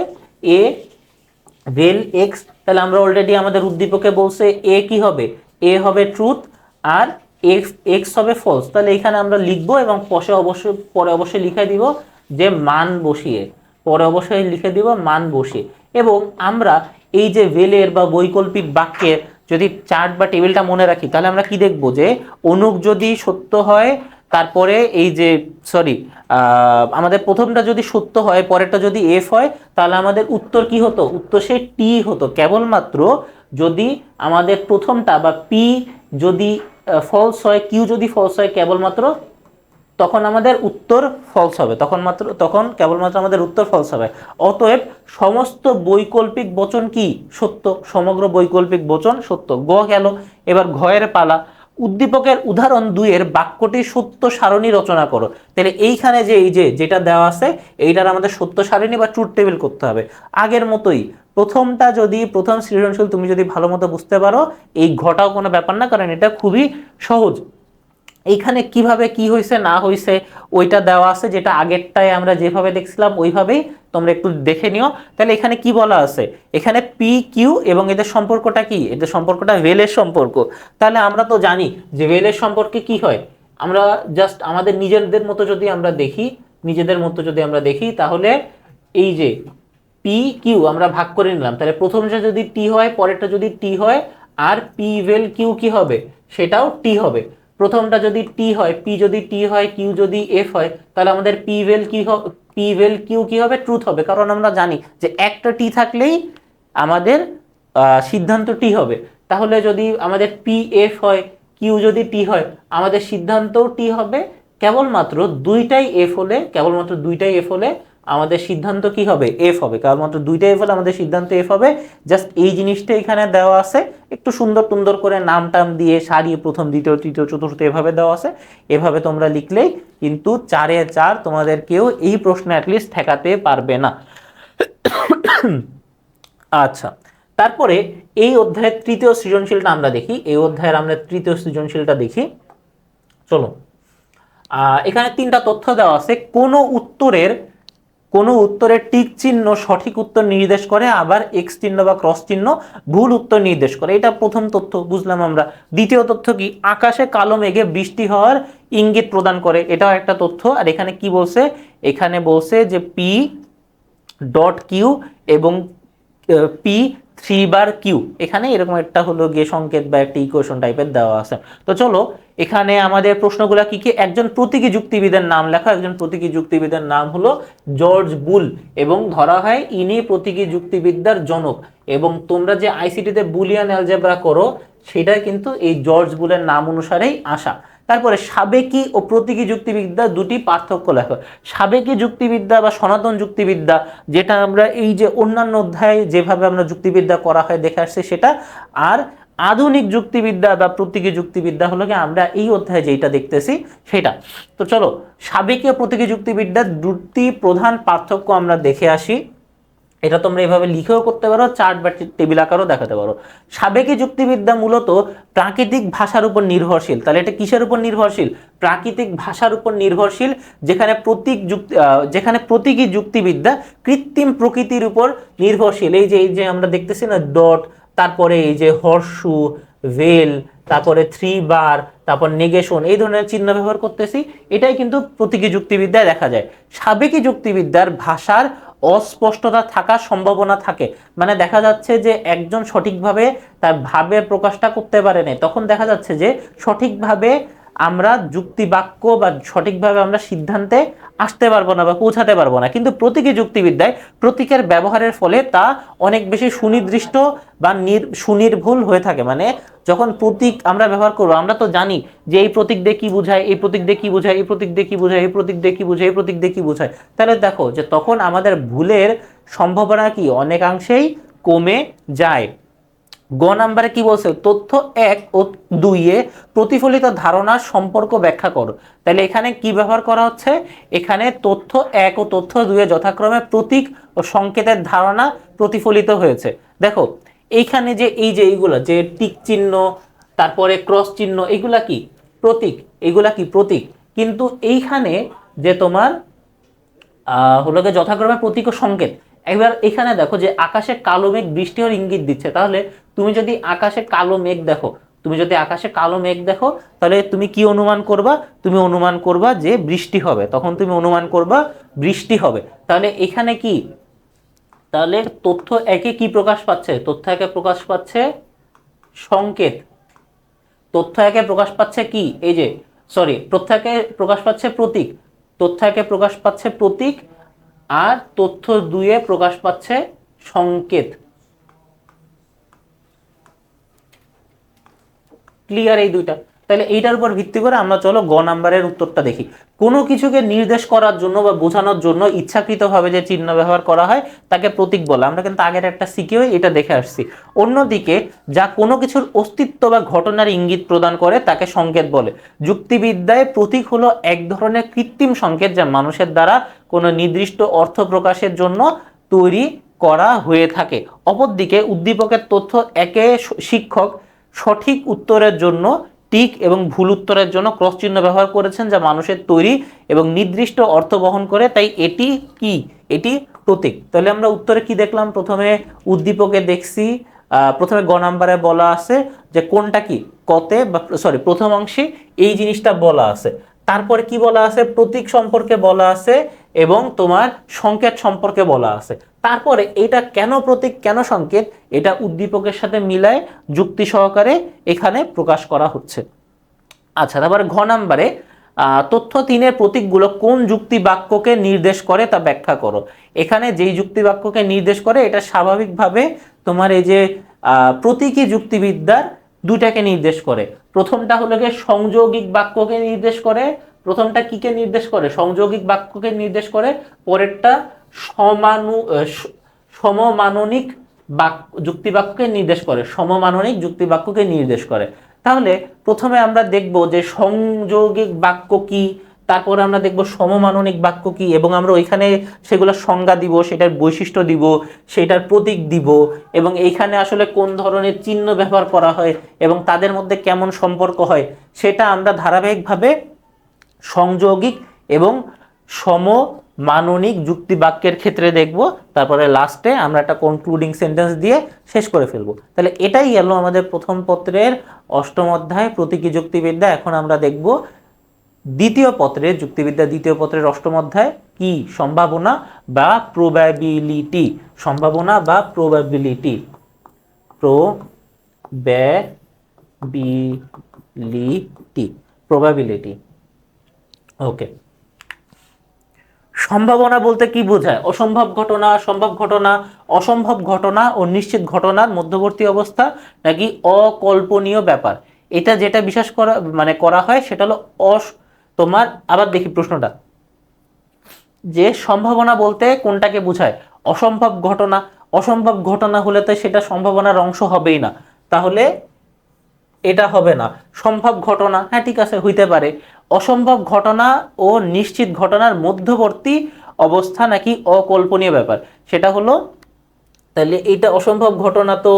এ ভেল এক্স। তাহলে আমরা অলরেডি আমাদের উদ্দীপকে বলছে এ কি হবে, এ হবে ট্রুথ আর এক্স এক্স হবে ফলস। তাহলে এখানে আমরা লিখবো এবং পরে অবশ্যই লিখে দিব যে মান বসিয়ে, পরে অবশ্যই লিখে দিব মান বসিয়ে। এবং আমরা এই যে ভেলের বা বৈকল্পিক বাক্যের যদি চার্ট বা টেবিলটা মনে রাখি, তাহলে আমরা কি দেখব যে অনুক যদি সত্য হয়, তারপরে এই যে আমাদের প্রথমটা যদি সত্য হয়, পরেরটা যদি এফ হয়, তাহলে আমাদের উত্তর কি হতো, উত্তর সে টি হতো। কেবলমাত্র যদি আমাদের প্রথমটা বা পি যদি ফলস হয়, কিউ যদি ফলস হয়, কেবলমাত্র তখন আমাদের উত্তর ফলস হবে, তখন কেবলমাত্র আমাদের উত্তর ফলস হবে। অতএব সমস্ত বৈকল্পিক বচন কি সত্য, সমগ্র বৈকল্পিক বচন সত্য। গ গেল, এবার ঘয়ের পালা। উদ্দীপকের উদাহরণ 2 এর বাক্যটি সত্য সারণী রচনা করো। তাহলে এইখানে যে এই যে যেটা দেওয়া আছে, এইটার আমাদের সত্য সারণী বা ট্রুথ টেবিল করতে হবে। আগের মতোই প্রথমটা যদি প্রথম সৃজনশীল তুমি যদি ভালো মতো বুঝতে পারো, এই ঘটাও কোনো ব্যাপার না, কারণ এটা খুবই সহজ। এইখানে কিভাবে কি হয়েছে না হয়েছে ওইটা দেওয়া আছে, যেটা আগেরটায় আমরা যেভাবে দেখছিলাম ওইভাবেই তোমরা একটু দেখে নিও। তাহলে এখানে কি বলা আছে, এখানে পি কিউ এবং এদের সম্পর্কটা কি, এদের সম্পর্কটা ভেলের সম্পর্ক। তাহলে আমরা তো জানি যে ভেলের সম্পর্কে কি হয়, আমরা জাস্ট আমাদের নিজেদের মতো যদি আমরা দেখি, তাহলে এই যে পি কিউ আমরা ভাগ করে নিলাম, তাহলে প্রথমটা যদি টি হয়, পরেরটা যদি টি হয়, আর পি ভেল কিউ কি হবে, সেটাও টি হবে। প্রথমটা যদি টি হয়, পি যদি টি হয়, কিউ যদি এফ হয়, তাহলে আমাদের পি ভেল কিউ কি হবে, ট্রুথ হবে। কারণ আমরা জানি যে একটা টি থাকলেই আমাদের সিদ্ধান্ত টি হবে। তাহলে যদি আমাদের পি এফ হয়, কিউ যদি টি হয়, আমাদের সিদ্ধান্তও টি হবে। কেবলমাত্র দুইটাই এফ হলে আমাদের সিদ্ধান্ত কি হবে, এফ হবে। কেবলমাত্র দুইটাই এফ হলে আমাদের সিদ্ধান্ত এফ হবে। জাস্ট এই জিনিসটা এখানে দেওয়া আছে, একটু সুন্দর করে নাম টাম দিয়ে সারিয়ে প্রথম দ্বিতীয় তৃতীয় চতুর্থ এভাবে দেওয়া আছে। এভাবে তোমরা লিখলেই কিন্তু 4 এ 4 তোমাদের কেউ এই প্রশ্নে অ্যাটলিস্ট ঠেকাতে পারবে না। আচ্ছা, তারপরে এই অধ্যায়ের তৃতীয় সৃজনশীলটা আমরা দেখি। চলো, এখানে 3টা তথ্য দেওয়া আছে। কোন উত্তরের টিক চিহ্ন সঠিক উত্তর নির্দেশ করে, আবার এক্স চিহ্ন বা ক্রস চিহ্ন ভুল উত্তর নির্দেশ করে। এটা প্রথম তথ্য, বুঝলাম আমরা। দ্বিতীয় তথ্য কি, আকাশে কালো মেঘে বৃষ্টি হওয়ার ইঙ্গিত প্রদান করে, এটাও একটা তথ্য। আর এখানে কি বলছে, এখানে বলছে যে পি ডট কিউ এবং পি 3 বার কিউ, এখানে এরকম একটা হলো গিয়ে সংকেত বা একটা ইকুয়েশন টাইপের দেওয়া আছে। তো চলো এখানে আমাদের প্রশ্নগুলো কি কি, একজন প্রতীকী যুক্তিবিদের নাম লেখা। একজন প্রতীকী যুক্তিবিদের নাম হলো জর্জ বুল, এবং ধরা হয় ইনি প্রতীকী যুক্তিবিদ্যার জনক। এবং তোমরা যে আইসিটিতে বুলিয়ান অ্যালজেব্রা করো, সেটা কিন্তু এই জর্জ বুলের নাম অনুসারেই আসা। তারপরে সাবেকি ও প্রতীকী যুক্তিবিদ্যা দুটি পার্থক্য লেখো। সাবেকি যুক্তিবিদ্যা বা সনাতন যুক্তিবিদ্যা, যেটা আমরা এই যে অন্যান্য অধ্যায়ে যেভাবে আমরা যুক্তিবিদ্যা করা হয় দেখে আসছে সেটা। আর আধুনিক যুক্তিবিদ্যা বা প্রতীকী যুক্তিবিদ্যা হলো কি আমরা এই অধ্যায়ে যেটা দেখতেছি সেটা। তো চলো সাবেকি ও প্রতীকী যুক্তিবিদ্যার দুটি প্রধান পার্থক্য আমরা দেখে আসি। এটা তোমরা এভাবে লিখেও করতে পারো, চার্ট বা টেবিল আকারও দেখাতে পারো। সাবেকি যুক্তিবিদ্যা মূলত প্রাকৃতিক ভাষার উপর নির্ভরশীল। তাহলে এটা কিসের উপর নির্ভরশীল, প্রাকৃতিক ভাষার উপর নির্ভরশীল। যেখানে প্রতীকী যুক্তিবিদ্যা কৃত্রিম প্রকৃতির উপর নির্ভরশীল। এই যে আমরা দেখতেছি না ডট, তারপরে এই যে হর্ষু, ভেল, তারপরে 3 বার, তারপর নেগেশন, এই ধরনের চিহ্ন ব্যবহার করতেছি, এটাই কিন্তু প্রতীকী যুক্তিবিদ্যায় দেখা যায়। সাবেকি যুক্তিবিদ্যার ভাষার অস্পষ্টতা থাকার সম্ভাবনা থাকে, মানে দেখা যাচ্ছে যে একজন সঠিকভাবে তার ভাবের প্রকাশটা করতে পারে না, তখন দেখা যাচ্ছে যে সঠিকভাবে আমরা যুক্তি বাক্য বা সঠিকভাবে আমরা সিদ্ধান্তে আসতে পারবো না বা পৌঁছাতে পারবো না। কিন্তু প্রতীকী যুক্তিবিদ্যায় প্রতীকের ব্যবহারের ফলে তা অনেক বেশি সুনির্দিষ্ট বা সুনির্ভুল হয়ে থাকে। মানে যখন প্রতীক আমরা ব্যবহার করবো, আমরা তো জানি যে এই প্রতীক দিয়ে কি বোঝায়, এই প্রতীক দিয়ে কি বোঝায়, এই প্রতীক দিয়ে কি বোঝায়, এই প্রতীক দিয়ে কি বোঝায়, এই প্রতীক দিয়ে কি বোঝায়। তাহলে দেখো যে তখন আমাদের ভুলের সম্ভাবনা কি অনেকাংশেই কমে যায়। গ নাম্বারে কি বলছে, তথ্য 1 ও 2 এ প্রতিফলিত ধারণার সম্পর্ক ব্যাখ্যা করো। তাহলে এখানে কি ব্যবহার করা হচ্ছে, এখানে তথ্য 1 ও তথ্য 2 এ যথাক্রমে প্রতীক ও সংকেতের ধারণা প্রতিফলিত হয়েছে। দেখো এইখানে যে এইগুলো যে টিক চিহ্ন, তারপরে ক্রস চিহ্ন, এগুলা কি প্রতীক, এগুলা কি প্রতীক। কিন্তু এইখানে যে তোমার হলো গিয়ে যথাক্রমে প্রতীক ও সংকেত। এবার এখানে দেখো যে আকাশে কালো মেঘ বৃষ্টি হওয়ার ইঙ্গিত দিচ্ছে। তাহলে তুমি যদি আকাশে কালো মেঘ দেখো, তাহলে তুমি কি অনুমান করবা, তুমি অনুমান করবা যে বৃষ্টি হবে, তখন তুমি অনুমান করবা বৃষ্টি হবে। তাহলে এখানে কি, তাহলে তথ্য একে কি প্রকাশ পাচ্ছে, তথ্য একে প্রকাশ পাচ্ছে সংকেত, তথ্য একে প্রকাশ পাচ্ছে কি, এই যে তথ্য একে প্রকাশ পাচ্ছে প্রতীক, তথ্য একে প্রকাশ পাচ্ছে প্রতীক, আর তথ্য 2 এ প্রকাশ পাচ্ছে সংকেত। ক্লিয়ার এই দুইটা? তাহলে এইটার উপর ভিত্তি করে আমরা চলো গ নাম্বারের উত্তরটা দেখি। কোনো কিছুকে নির্দেশ করার জন্য বা বোঝানোর জন্য ইচ্ছাকৃতভাবে যে চিহ্ন ব্যবহার করা হয় তাকে প্রতীক বলে। আমরা কিন্তু আগের একটা শিখেও এটা দেখে আসছি। অন্যদিকে যা কোনো কিছুর অস্তিত্ব বা ঘটনার ইঙ্গিত প্রদান করে তাকে সংকেত বলে। যুক্তিবিদ্যায় প্রতীক হলো এক ধরনের কৃত্রিম সংকেত যা মানুষের দ্বারা কোনো নির্দিষ্ট অর্থ প্রকাশের জন্য তৈরি করা হয়ে থাকে। অপরদিকে উদ্দীপকের তথ্য একে শিক্ষক সঠিক উত্তরের জন্য টিক এবং ভুল উত্তরের জন্য ক্রস চিহ্ন ব্যবহার করেছেন যা মানুষের তৈরি এবং নির্দিষ্ট অর্থ বহন করে, তাই এটি কি, এটি প্রতীক। তাহলে আমরা উত্তরে কি দেখলাম, প্রথমে উদ্দীপকে দেখছি, প্রথমে গ নাম্বারে বলা আছে যে কোনটা কি, কতে বা প্রথম অংশে এই জিনিসটা বলা আছে। তারপরে কি বলা আছে, প্রতীক সম্পর্কে বলা আছে এবং তোমার সংকেত সম্পর্কে বলা আছে। তারপরে এটা কেন প্রতীক কেন সংকেত, এটা উদ্দীপকের সাথে মিলায় যুক্তি সহকারে এখানে প্রকাশ করা হচ্ছে। আচ্ছা, তারপরে ঘ নাম্বারে তথ্য 3 এর প্রতীকগুলো কোন যুক্তি বাক্যকে নির্দেশ করে তা ব্যাখ্যা করো। এখানে যেই যুক্তি বাক্যকে নির্দেশ করে এটা স্বাভাবিকভাবে তোমার এই যে প্রতীকী যুক্তিবিদ্যার দুটাকে নির্দেশ করে। প্রথমটা হলো গিয়ে সংযোগিক বাক্যকে নির্দেশ করে, প্রথমটা কিকে নির্দেশ করে, সংযোগিক বাক্যকে নির্দেশ করে, পরেরটা সমমাননিক যুক্তি বাক্যকে নির্দেশ করে, সমমাননিক যুক্তি বাক্যকে নির্দেশ করে। তাহলে প্রথমে আমরা দেখব যে সংযোগিক বাক্য কি, তারপরে আমরা দেখব সমমাননিক বাক্য কি, এবং আমরা ওইখানে সেগুলোর সংজ্ঞা দিব, সেটার বৈশিষ্ট্য দিব, সেটার প্রতীক দিব, এবং এইখানে আসলে কোন ধরনের চিহ্ন ব্যবহার করা হয় এবং তাদের মধ্যে কেমন সম্পর্ক হয় সেটা আমরা ধারাবাহিকভাবে সংযোগিক এবং সমমাননিক যুক্তি বাক্যের ক্ষেত্রে দেখব। তারপরে লাস্টে আমরা একটা কনক্লুডিং সেন্টেন্স দিয়ে শেষ করে ফেলবো। তাহলে এটাই গেল আমাদের প্রথম পত্রের 8ম অধ্যায় প্রতীকী যুক্তিবিদ্যা। এখন আমরা দেখব দ্বিতীয় পত্রের যুক্তিবিদ্যা, দ্বিতীয় পত্রের 8ম অধ্যায় কি, সম্ভাবনা বা প্রবাবিলিটি। সম্ভাবনা বা প্রবাবিলিটি, প্রবাবিলিটি। ওকে, সম্ভাবনা বলতে কি বোঝায়? অসম্ভব ঘটনা, সম্ভব ঘটনা, অসম্ভব ঘটনা ও নিশ্চিত ঘটনার মধ্যবর্তী অবস্থা, নাকি অকল্পনীয় ব্যাপার। এটা যেটা বিশ্বাস করা করা হয় সেটা হলো তোমার, আবার দেখি প্রশ্নটা, যে সম্ভাবনা বলতে কোনটাকে বোঝায়? অসম্ভব ঘটনা। অসম্ভব ঘটনা হলে তো সেটা সম্ভাবনার অংশ হবেই না, তাহলে এটা হবে না। সম্ভব ঘটনা, হ্যাঁ ঠিক আছে, হইতে পারে। অসম্ভব ঘটনা ও নিশ্চিত ঘটনার মধ্যবর্তী অবস্থা নাকি অকল্পনীয় ব্যাপার, সেটা হলো, তাহলে এইটা অসম্ভব ঘটনা তো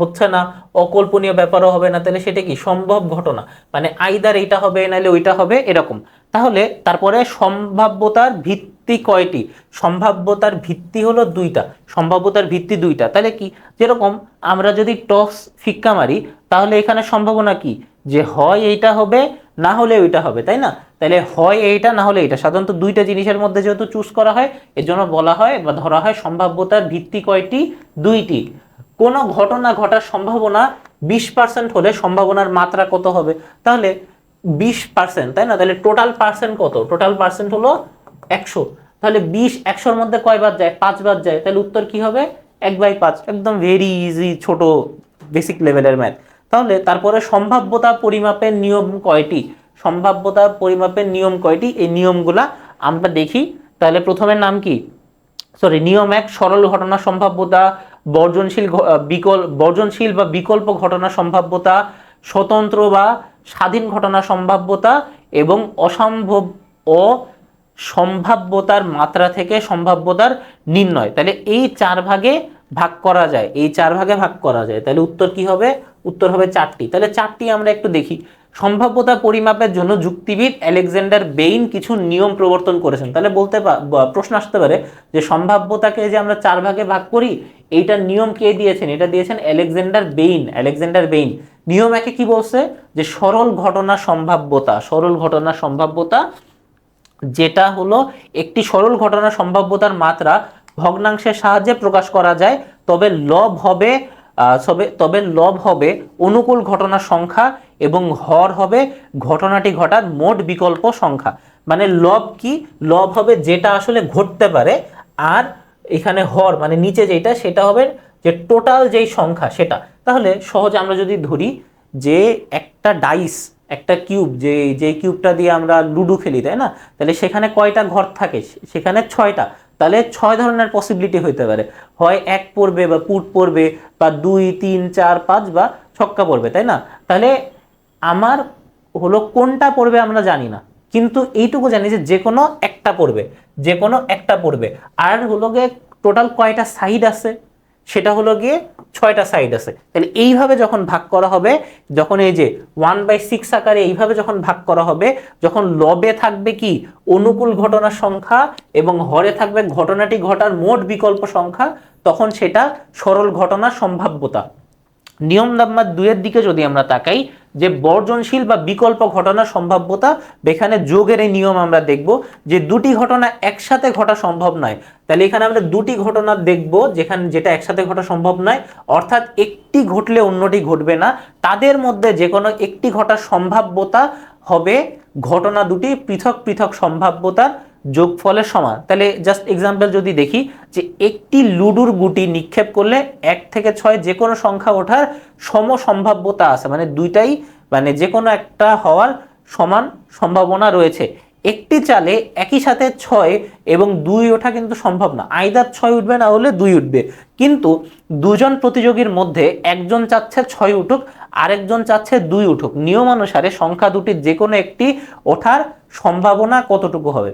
হচ্ছে না, অকল্পনীয় ব্যাপারও হবে না, তাহলে সেটা কি সম্ভব ঘটনা, মানে আইদার এইটা হবে নাহলে ওইটা হবে এরকম। তাহলে তারপরে সম্ভাব্যতার ভিত্তি কয়টি? সম্ভাব্যতার ভিত্তি হলো 2টা, সম্ভাব্যতার ভিত্তি 2টা। তাহলে কি, যেরকম আমরা যদি টস ফিক্কা মারি তাহলে এখানে সম্ভাবনা কি, যে হয় এইটা হবে না হলে ওইটা হবে, তাই না? তাহলে হয় এইটা না হলে এইটা, সাধারণত 2টা জিনিসের মধ্যে যেহেতু চুজ করা হয় এর জন্য বলা হয় বা ধরা হয় সম্ভাব্যতার ভিত্তি কয়টি, 2টি। কোনো ঘটনা ঘটার সম্ভাবনা 20% হলে সম্ভাবনার মাত্রা কত হবে? তাহলে 20%, তাই না? তাহলে টোটাল পার্সেন্ট কত? টোটাল পার্সেন্ট হলো 100। তাহলে 20 100-র মধ্যে কয় বাদ যায়? 5 বাদ যায়। তাহলে উত্তর কি হবে? 1/5। একদম ভেরি ইজি, ছোট বেসিক লেভেলের ম্যাথ। তাহলে তারপরে সম্ভাব্যতা পরিমাপের নিয়ম কয়টি? সম্ভাব্যতা পরিমাপের নিয়ম কয়টি? এই নিয়মগুলা আমরা দেখি। তাহলে প্রথমের নাম কি? নিয়ম 1, সরল ঘটনা সম্ভাব্যতা, বর্জনশীল বা বিকল্প ঘটনা সম্ভাব্যতা, স্বতন্ত্র বা স্বাধীন ঘটনা সম্ভাব্যতা এবং সম্ভাব্যতার মাত্রা থেকে সম্ভাব্যতার নির্ণয়। তাহলে এই 4 ভাগে ভাগ করা যায়, তাহলে উত্তর কি হবে? উত্তর হবে 4টি। তাহলে 4টি আমরা একটু দেখি। সম্ভাব্যতা পরিমাপের জন্য যুক্তিবিদ আলেকজান্ডার বেইন কিছু নিয়ম প্রবর্তন করেছেন। তাহলে প্রশ্ন আসতে পারে যে সম্ভাব্যতাকে যে আমরা 4 ভাগে ভাগ করি, এইটার নিয়ম কে দিয়েছেন? এটা দিয়েছেন আলেকজান্ডার বেইন। নিয়ম 1-এ কি বলছে? যে সরল ঘটনা সম্ভাব্যতা যেটা হলো একটি সরল ঘটনা সম্ভাব্যতার মাত্রা ভগ্নাংশের সাহায্যে প্রকাশ করা যায়, তবে লব হবে অনুকূল ঘটনার সংখ্যা এবং হর হবে ঘটনাটি ঘটার মোট বিকল্প সংখ্যা। মানে লব কি? লব হবে যেটা আসলে ঘটতে পারে, আর এখানে হর মানে নিচে যেটা, সেটা হবে যে টোটাল যেই সংখ্যা সেটা। তাহলে সহজে আমরা যদি ধরি যে একটা ডাইস, একটা কিউব, যে কিউবটা দিয়ে আমরা লুডো খেলি, তাই না? তাহলে সেখানে কয়টা ঘর থাকে? সেখানে 6টা। তাহলে 6 ধরনের পসিবিলিটি হইতে পারে। হয় 1 পড়বে বা পুট পড়বে, বা 2 3 4 5 বা ছক্কা পড়বে, তাই না? তাহলে আমার হলো কোনটা পড়বে আমরা জানি না, কিন্তু এইটুকু জানি যে কোনো একটা পড়বে। আর হলো গিয়ে টোটাল কয়টা সাইড আছে? সেটা হলো গিয়ে 6টা সাইড আছে। তাহলে এইভাবে যখন ভাগ করা হবে, যখন এই যে 1/6 আকারে এইভাবে যখন ভাগ করা হবে, যখন লবে থাকবে কি? অনুকূল ঘটনার সংখ্যা এবং হরে থাকবে ঘটনাটি ঘটার মোট বিকল্প সংখ্যা, তখন সেটা সরল ঘটনার সম্ভাব্যতা। নিয়ম নাম্বার 2-এর দিকে যদি আমরা তাকাই, যে বর্জনশীল বা বিকল্প ঘটনার সম্ভাব্যতা, এখানে যোগের এই নিয়ম আমরা দেখব যে দুটি ঘটনা একসাথে ঘটা সম্ভব নয়। তাহলে এখানে আমরা দুটি ঘটনা দেখব যেটা একসাথে ঘটা সম্ভব নয়, অর্থাৎ একটি ঘটলে অন্যটি ঘটবে না, তাদের মধ্যে যে কোনো একটি ঘটার সম্ভাব্যতা হবে ঘটনা দুটি পৃথক পৃথক সম্ভাব্যতার যোগফলের সমান। তাহলে জাস্ট এক্সাম্পল যদি দেখি, যে একটি লুডুর গুটি নিক্ষেপ করলে 1 থেকে 6 যে কোনো সংখ্যা ওঠার সম সম্ভাব্যতা আছে, মানে দুইটাই মানে যে কোনো একটা হওয়ার সমান সম্ভাবনা রয়েছে। একটি চালে একই সাথে 6 এবং 2 ওঠা কিন্তু সম্ভব না, আইদার 6 উঠবে না হলে 2 উঠবে। কিন্তু দুজন প্রতিযোগীর মধ্যে একজন চাচ্ছে 6 উঠুক, আরেকজন চাচ্ছে 2 উঠুক। নিয়ম অনুসারে সংখ্যা দুটির যে কোনো একটি ওঠার সম্ভাবনা কতটুকু হবে?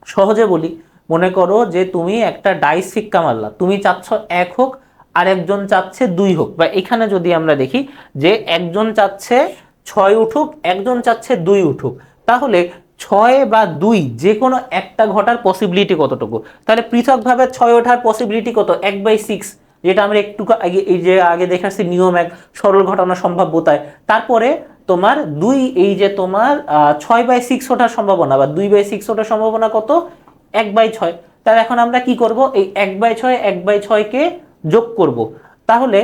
সহজে বলি, মনে করো যে তুমি একটা ডাইস সিক্কা মারলা, তুমি চাচ্ছ 1 হোক, আর একজন চাচ্ছে 2 হোক। বা এখানে যদি আমরা দেখি যে একজন চাচ্ছে 6 উঠুক, একজন চাচ্ছে 2 উঠুক, তাহলে 6 বা 2 যে কোনো একটা ঘটার পসিবিলিটি কতটুকু? তাহলে পৃথকভাবে 6 ওঠার পসিবিলিটি কত? 1/6, যেটা আমরা একটু আগে দেখাচ্ছি নিয়ম 1 সরল ঘটনা সম্ভাব্যতায়। তারপরে তোমার 2, এই যে তোমার 6/6 ওঠার সম্ভাবনা বা 2/6 ওঠার সম্ভাবনা কত? 1/6। তাহলে এখন আমরা কি করব? এই 1/6 কে যোগ করব। তাহলে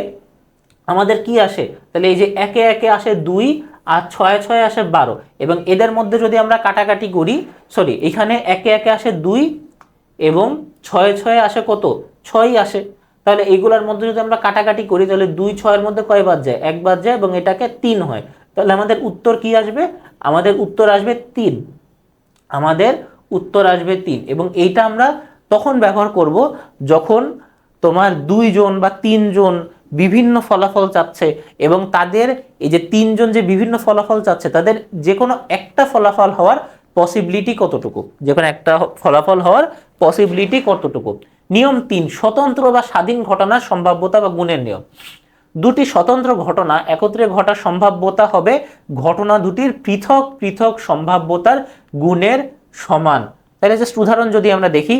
আমাদের কি আসে? তাহলে এই যে একে একে আসে 2, আর 6 6 আসে 12, এবং এদের মধ্যে যদি আমরা কাটাকাটি করি, এখানে একে একে আসে 2 এবং 6 6 আসে কত? 6ই আসে। তাহলে এইগুলোর মধ্যে যদি আমরা কাটাকাটি করি, তাহলে 2 6-এর মধ্যে কয় বাদ যায়? 1 বাদ যায়, এবং এটাকে 3 হয়। তাহলে আমাদের উত্তর কি আসবে? আমাদের উত্তর আসবে 3। এবং এইটা আমরা তখন ব্যবহার করব যখন তোমার 2 জন বা 3 জন বিভিন্ন ফলাফল চাচ্ছে, এবং তাদের এই যে 3 জন যে বিভিন্ন ফলাফল চাচ্ছে, তাদের যে কোনো একটা ফলাফল হওয়ার পসিবিলিটি কতটুকু? নিয়ম 3, স্বতন্ত্র বা স্বাধীন ঘটনার সম্ভাব্যতা বা গুণের নিয়ম। দুটি স্বতন্ত্র ঘটনা একত্রে ঘটার সম্ভাব্যতা হবে ঘটনা দুটির পৃথক পৃথক সম্ভাব্যতার গুণের সমান। তাহলে জাস্ট উদাহরণ যদি আমরা দেখি,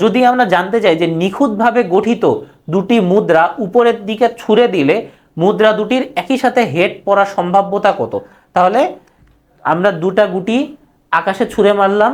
যদি আমরা জানতে চাই যে নিখুঁতভাবে গঠিত দুটি মুদ্রা উপরের দিকে ছুঁড়ে দিলে মুদ্রা দুটির একই সাথে হেড পড়ার সম্ভাব্যতা কত? তাহলে আমরা দুটা গুটি আকাশে ছুঁড়ে মারলাম,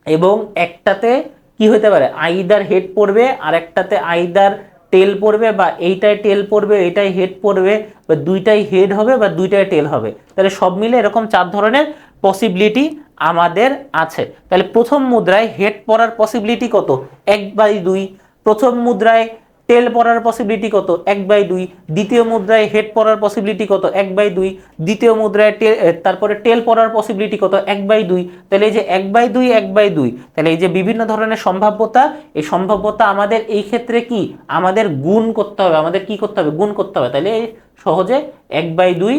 এবং একটাতে কি হতে পারে? আইদার হেড পড়বে, আর একটাতে আইদার টেল পড়বে, বা এইটায় টেল পড়বে, এইটাই হেড পড়বে, বা দুইটাই হেড হবে, বা দুইটাই টেল হবে। তাহলে সব মিলে এরকম 4 ধরনের পসিবিলিটি আমাদের আছে। তাহলে প্রথম মুদ্রায় হেড পড়ার পসিবিলিটি কত? 1/2। প্রথম মুদ্রায় টেল পড়ার পসিবিলিটি কত? 1/2। দ্বিতীয় মুদ্রায় হেড পড়ার পসিবিলিটি কত? 1/2। দ্বিতীয় মুদ্রায় তারপরে টেল পড়ার পসিবিলিটি কত? 1/2। তাহলে এই যে 1/2 1/2, তাহলে এই যে বিভিন্ন ধরনের সম্ভাব্যতা, এই সম্ভাব্যতা আমাদের এই ক্ষেত্রে কি আমাদের গুণ করতে হবে, আমাদের কি করতে হবে? গুণ করতে হবে। তাহলে সহজে 1/2,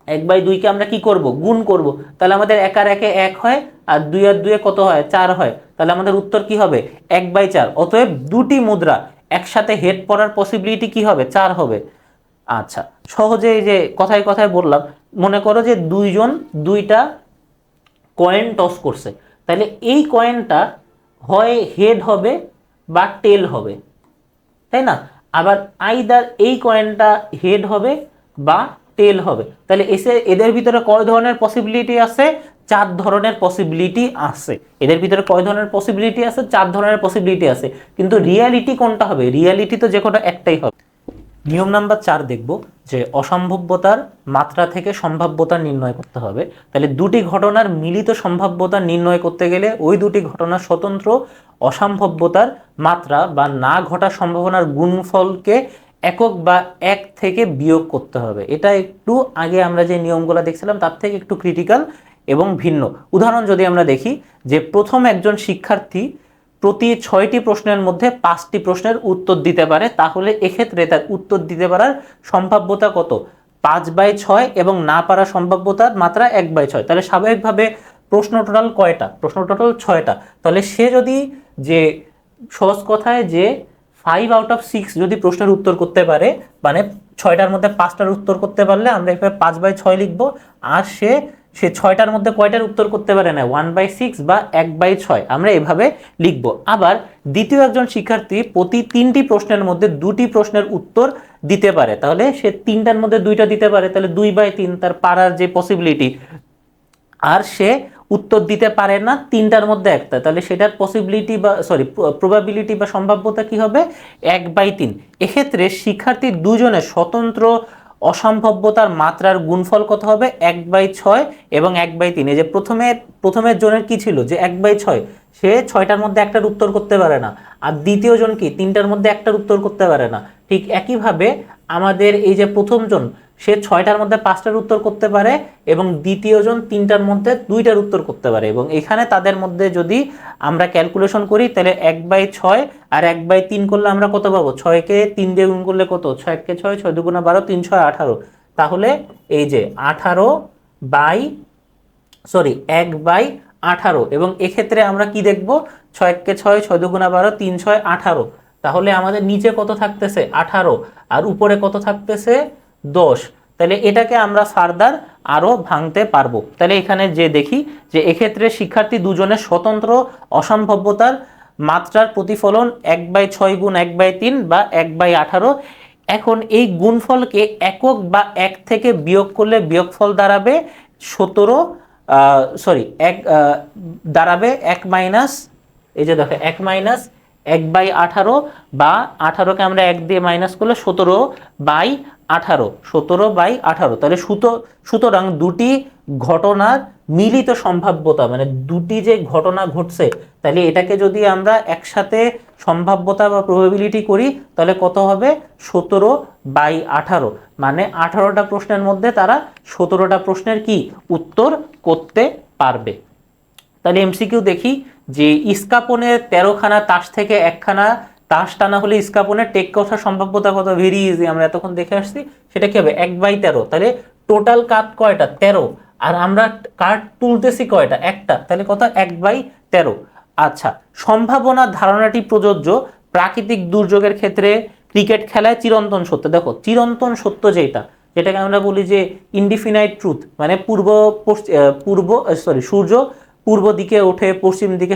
1/2কে আমরা কি করব? গুণ করব। তাহলে আমাদের 1 আর 1 1 হয়, আর 2 আর 2 কত হয়? 4 হয়। তাহলে আমাদের উত্তর কি হবে? 1/4। অতএব দুটি মুদ্রা একসাথে হেড পড়ার পসিবিলিটি কি হবে? 4 হবে। আচ্ছা, সহজে এই যে কথায় কথায় বললাম, মনে করো যে দুইজন দুইটা কয়েন টস করছে, তাহলে এই কয়েনটা হয় হেড হবে বা টেল হবে, তাই না? আবার আইদার এই কয়েনটা হেড হবে বা টেল হবে। তাহলে এদের ভিতরে কয় ধরনের পসিবিলিটি আছে? 4 ধরনের পসিবিলিটি আছে। এদের ভিতরে কয় ধরনের পসিবিলিটি আছে? 4 ধরনের পসিবিলিটি আছে। কিন্তু রিয়ালিটি কোনটা হবে? রিয়ালিটি তো যে কোনো একটাই হবে। নিয়ম নাম্বার 4 দেখব যে অসম্ভাব্যতার মাত্রা থেকে সম্ভাব্যতা নির্ণয় করতে হবে। তাহলে দুটি ঘটনার মিলিত সম্ভাব্যতা নির্ণয় করতে গেলে ওই দুটি ঘটনার স্বতন্ত্র অসম্ভাব্যতার মাত্রা বা না ঘটার সম্ভাবনার গুণফলকে একক বা 1 থেকে বিয়োগ করতে হবে। এটা একটু আগে আমরা যে নিয়মগুলো দেখছিলাম তার থেকে একটু ক্রিটিক্যাল এবং ভিন্ন। উদাহরণ যদি আমরা দেখি যে প্রথম একজন শিক্ষার্থী প্রতি 6টি প্রশ্নের মধ্যে 5টি প্রশ্নের উত্তর দিতে পারে, তাহলে এক্ষেত্রে তার উত্তর দিতে পারার সম্ভাব্যতা কত? 5/6, এবং না পারার সম্ভাব্যতার মাত্রা 1/6। তাহলে স্বাভাবিকভাবে প্রশ্ন টোটাল কয়টা? প্রশ্ন টোটাল 6টা। তাহলে সে যদি, যে সহজ কথায় যে 5 আউট অফ 6 যদি প্রশ্নের উত্তর করতে পারে, মানে 6টার মধ্যে 5টার উত্তর করতে পারলে আমরা এখানে 5/6 লিখবো। আর সে 6টার মধ্যে কয়টার উত্তর করতে পারে না? 1/6 বা 1/6 আমরা এভাবে লিখব। আবার দ্বিতীয় একজন শিক্ষার্থী প্রতি 3টি প্রশ্নের মধ্যে 2টি প্রশ্নের উত্তর দিতে পারে, তাহলে সে 3টার মধ্যে 2টা দিতে পারে, তাহলে 2/3 তার পারার যে পসিবিলিটি। আর সে উত্তর দিতে পারে না 3টার মধ্যে একটা, তাহলে সেটার পসিবিলিটি বা প্রবাবিলিটি বা সম্ভাব্যতা কি হবে? 1/3। এক্ষেত্রে শিক্ষার্থী দুজনের স্বতন্ত্র অসম্ভাব্যতার মাত্রার গুণফল কত হবে? 1/6 এবং 1/3। এই যে প্রথমের জনের কি ছিল? যে 1/6, সে 6টার মধ্যে একটার উত্তর করতে পারে না। আর দ্বিতীয় জন কি? 3টার মধ্যে একটার উত্তর করতে পারে না। ঠিক একইভাবে আমাদের এই যে প্রথম জন, সে 6টার মধ্যে 5টার উত্তর করতে পারে, এবং দ্বিতীয় জন 3টার মধ্যে 2টার উত্তর করতে পারে। এবং এখানে তাদের মধ্যে যদি আমরা ক্যালকুলেশন করি, তাহলে 1/6 আর 1/3 করলে আমরা কত পাবো? 6কে 3 দিয়ে গুণ করলে কত? 6 × 6 6 × 2 = 12, 3 × 6 = 18। তাহলে এই যে 1/18, এবং এক্ষেত্রে আমরা কি দেখব? 6 × 6 6 × 2 = 12, 3 × 6 = 18। তাহলে আমাদের নিচে কত থাকতেছে? 18, আর উপরে কত থাকতেছে? 10। তাহলে এটাকে আমরা ফার্দার আরো ভাঙতে পারবো। তাহলে এখানে যে দেখি যে এক্ষেত্রে শিক্ষার্থী দুজনের স্বতন্ত্র অসম্ভাব্যতার মাত্রার প্রতিফলন 1/6 গুণ 1/3 বা 1/18। এখন এই গুণফলকে একক বা 1 থেকে বিয়োগ করলে বিয়োগফল দাঁড়াবে 17, দাঁড়াবে 1 মাইনাস, এই যে দেখো 1 মাইনাস 1/18, বা 18কে আমরা 1 দিয়ে মাইনাস করলে 17/18। তাহলে সুতরাং দুটি ঘটনার মিলিত সম্ভাব্যতা, মানে দুটি যে ঘটনা ঘটছে, তাহলে এটাকে যদি আমরা একসাথে সম্ভাব্যতা বা প্রবাবিলিটি করি, তাহলে কত হবে? 17/18। মানে 18টা প্রশ্নের মধ্যে তারা 17টা প্রশ্নের কি উত্তর করতে পারবে। তাহলে এমসিকিউ দেখি যে ইস্কাপনের 13খানা তাস থেকে 1খানা তাস টানা হলে ইস্কাপনের টেক ওঠার সম্ভাব্যতা কত? ভেরি ইজি, আমরা এতক্ষণ দেখে আসছি। সেটা কি হবে? 1/13। তাহলে টোটাল কার্ড কয়টা? 13, আর আমরা কার্ড তুলতেছি কয়টা? একটা, তাহলে কত? 1/13। আচ্ছা, সম্ভাবনা ধারণাটি প্রযোজ্য প্রাকৃতিক দুর্যোগের ক্ষেত্রে ক্রিকেট খেলায় চিরন্তন সত্য। দেখো চিরন্তন সত্য যেটাকে আমরা বলি যে ইনডিফিনাইট ট্রুথ, মানে সূর্য পূর্ব দিকে ওঠে, পশ্চিম দিকে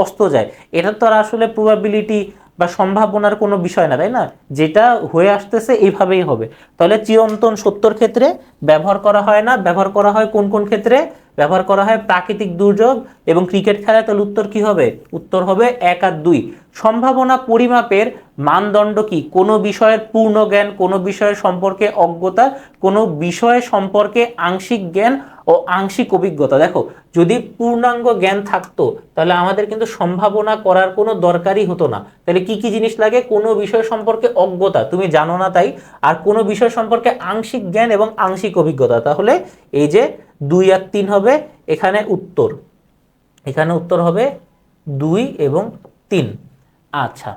অস্ত যায়, এটা তো আর আসলে প্রবাবিলিটি বা সম্ভাবনার কোনো বিষয় না, তাই না? যেটা হয়ে আসতেছে এইভাবেই হবে। তাহলে চিরন্তন সত্যর ক্ষেত্রে ব্যবহার করা হয় না। ব্যবহার করা হয় কোন কোন ক্ষেত্রে? ব্যবহার করা হয় প্রাকৃতিক দুর্যোগ এবং ক্রিকেট খেলায়। তাহলে উত্তর কি হবে? উত্তর হবে 1 আর 2। সম্ভাবনা পরিমাপের মানদণ্ড কি? কোনো বিষয়ের পূর্ণ জ্ঞান, কোনো বিষয়ের সম্পর্কে অজ্ঞতা, কোনো বিষয় সম্পর্কে আংশিক জ্ঞান ও আংশিক অভিজ্ঞতা। দেখো, যদি পূর্ণাঙ্গ জ্ঞান থাকতো তাহলে আমাদের কিন্তু সম্ভাবনা করার কোনো দরকারই হতো না। তাহলে কি কি জিনিস লাগে? কোনো বিষয় সম্পর্কে অজ্ঞতা, তুমি জানো না তাই, আর কোনো বিষয় সম্পর্কে আংশিক জ্ঞান এবং আংশিক অভিজ্ঞতা। তাহলে এই যে 2 আর 3 হবে এখানে উত্তর, এখানে উত্তর হবে 2 এবং 3। আচ্ছা,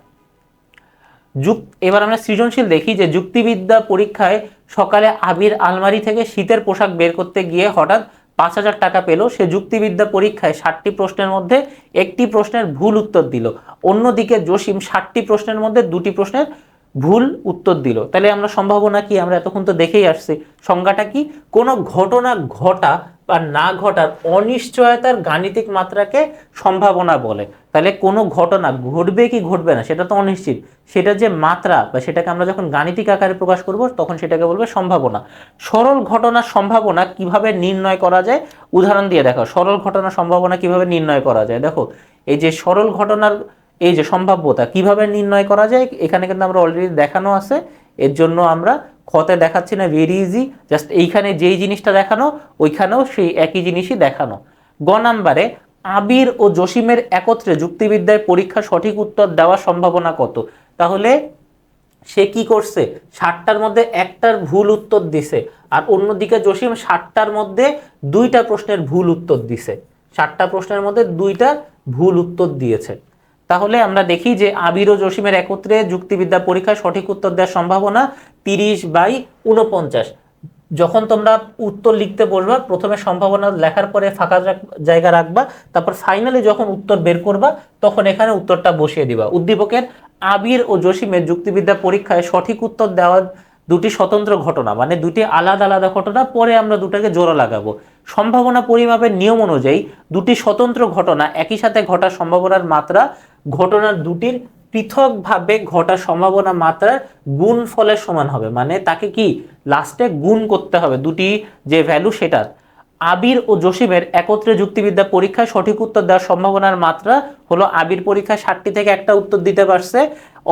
এবার আমরা সৃজনশীল দেখি যে যুক্তিবিদ্যা পরীক্ষায় সকালে আবির আলমারি থেকে শীতের পোশাক বের করতে গিয়ে হঠাৎ 5,000 টাকা পেল। সে যুক্তিবিদ্যা পরীক্ষায় 60টি প্রশ্নের মধ্যে একটি প্রশ্নের ভুল উত্তর দিল। অন্যদিকে জসিম 60টি প্রশ্নের মধ্যে 2টি প্রশ্নের ভুল উত্তর দিল। তাহলে আমরা সম্ভাবনা কি, আমরা এতক্ষণ তো দেখেই আসছি সংজ্ঞাটা কি? কোনো ঘটনা ঘটা বা না ঘটার অনিশ্চয়তার গাণিতিক মাত্রাকে সম্ভাবনা বলে। তাহলে কোনো ঘটনা ঘটবে কি ঘটবে না সেটা তো অনিশ্চিত, সেটা যে মাত্রা বা সেটাকে আমরা যখন গাণিতিক আকারে প্রকাশ করব তখন সেটাকে বলবে সম্ভাবনা। সরল ঘটনার সম্ভাবনা কিভাবে নির্ণয় করা যায়? উদাহরণ দিয়ে দেখো, সরল ঘটনার সম্ভাবনা কিভাবে নির্ণয় করা যায়। দেখো, এই যে সরল ঘটনার এই যে সম্ভাব্যতা কিভাবে নির্ণয় করা যায়, এখানে কিন্তু আমরা অলরেডি দেখানো আছে, এর জন্য আমরা খতে দেখাচ্ছি না, ভেরি ইজি, জাস্ট এইখানে যেই জিনিসটা দেখানো ওইখানেও সেই একই জিনিসই দেখানো। গ নাম্বারে আবির ও জসিমের একত্রে যুক্তিবিদ্যায় পরীক্ষা সঠিক উত্তর দেওয়ার সম্ভাবনা কত? তাহলে সে কি করছে, 60টার মধ্যে একটার ভুল উত্তর দিছে, আর অন্যদিকে জসিম 60টার মধ্যে 2টা প্রশ্নের ভুল উত্তর দিছে, 60টা প্রশ্নের মধ্যে 2টা ভুল উত্তর দিয়েছে। তাহলে আমরা দেখি যে আবির ও জসিমের একত্রে যুক্তিবিদ্যা পরীক্ষায় সঠিক উত্তর দেওয়ার সম্ভাবনা 30/49। যখন তোমরা উত্তর লিখতে বসবা প্রথমে সম্ভাবনা লেখার পরে ফাঁকা জায়গা রাখবা, তারপর ফাইনালি যখন উত্তর বের করবা তখন এখানে উত্তরটা বসিয়ে দিবা। উদ্দীপকের আবির ও জসিমের যুক্তিবিদ্যা পরীক্ষায় সঠিক উত্তর দেওয়া 2টি স্বতন্ত্র ঘটনা, মানে 2টি আলাদা আলাদা ঘটনা, পরে আমরা দুটাকে জোড়া লাগাবো। সম্ভাবনা পরিমাপের নিয়ম অনুযায়ী 2টি স্বতন্ত্র ঘটনা একই সাথে ঘটার সম্ভাবনার মাত্রা ঘটনার 2টির পৃথকভাবে ঘটার সম্ভাবনা মাত্রার গুণ ফলের সমান হবে। মানে তাকে কি লাস্টে গুণ করতে হবে, 2টি যে ভ্যালু সেটার। আবির ও জসিমের একত্রে যুক্তিবিদ্যা পরীক্ষায় সঠিক উত্তর দেওয়ার সম্ভাবনার মাত্রা হলো, আবির পরীক্ষায় 60টি থেকে একটা উত্তর দিতে পারছে,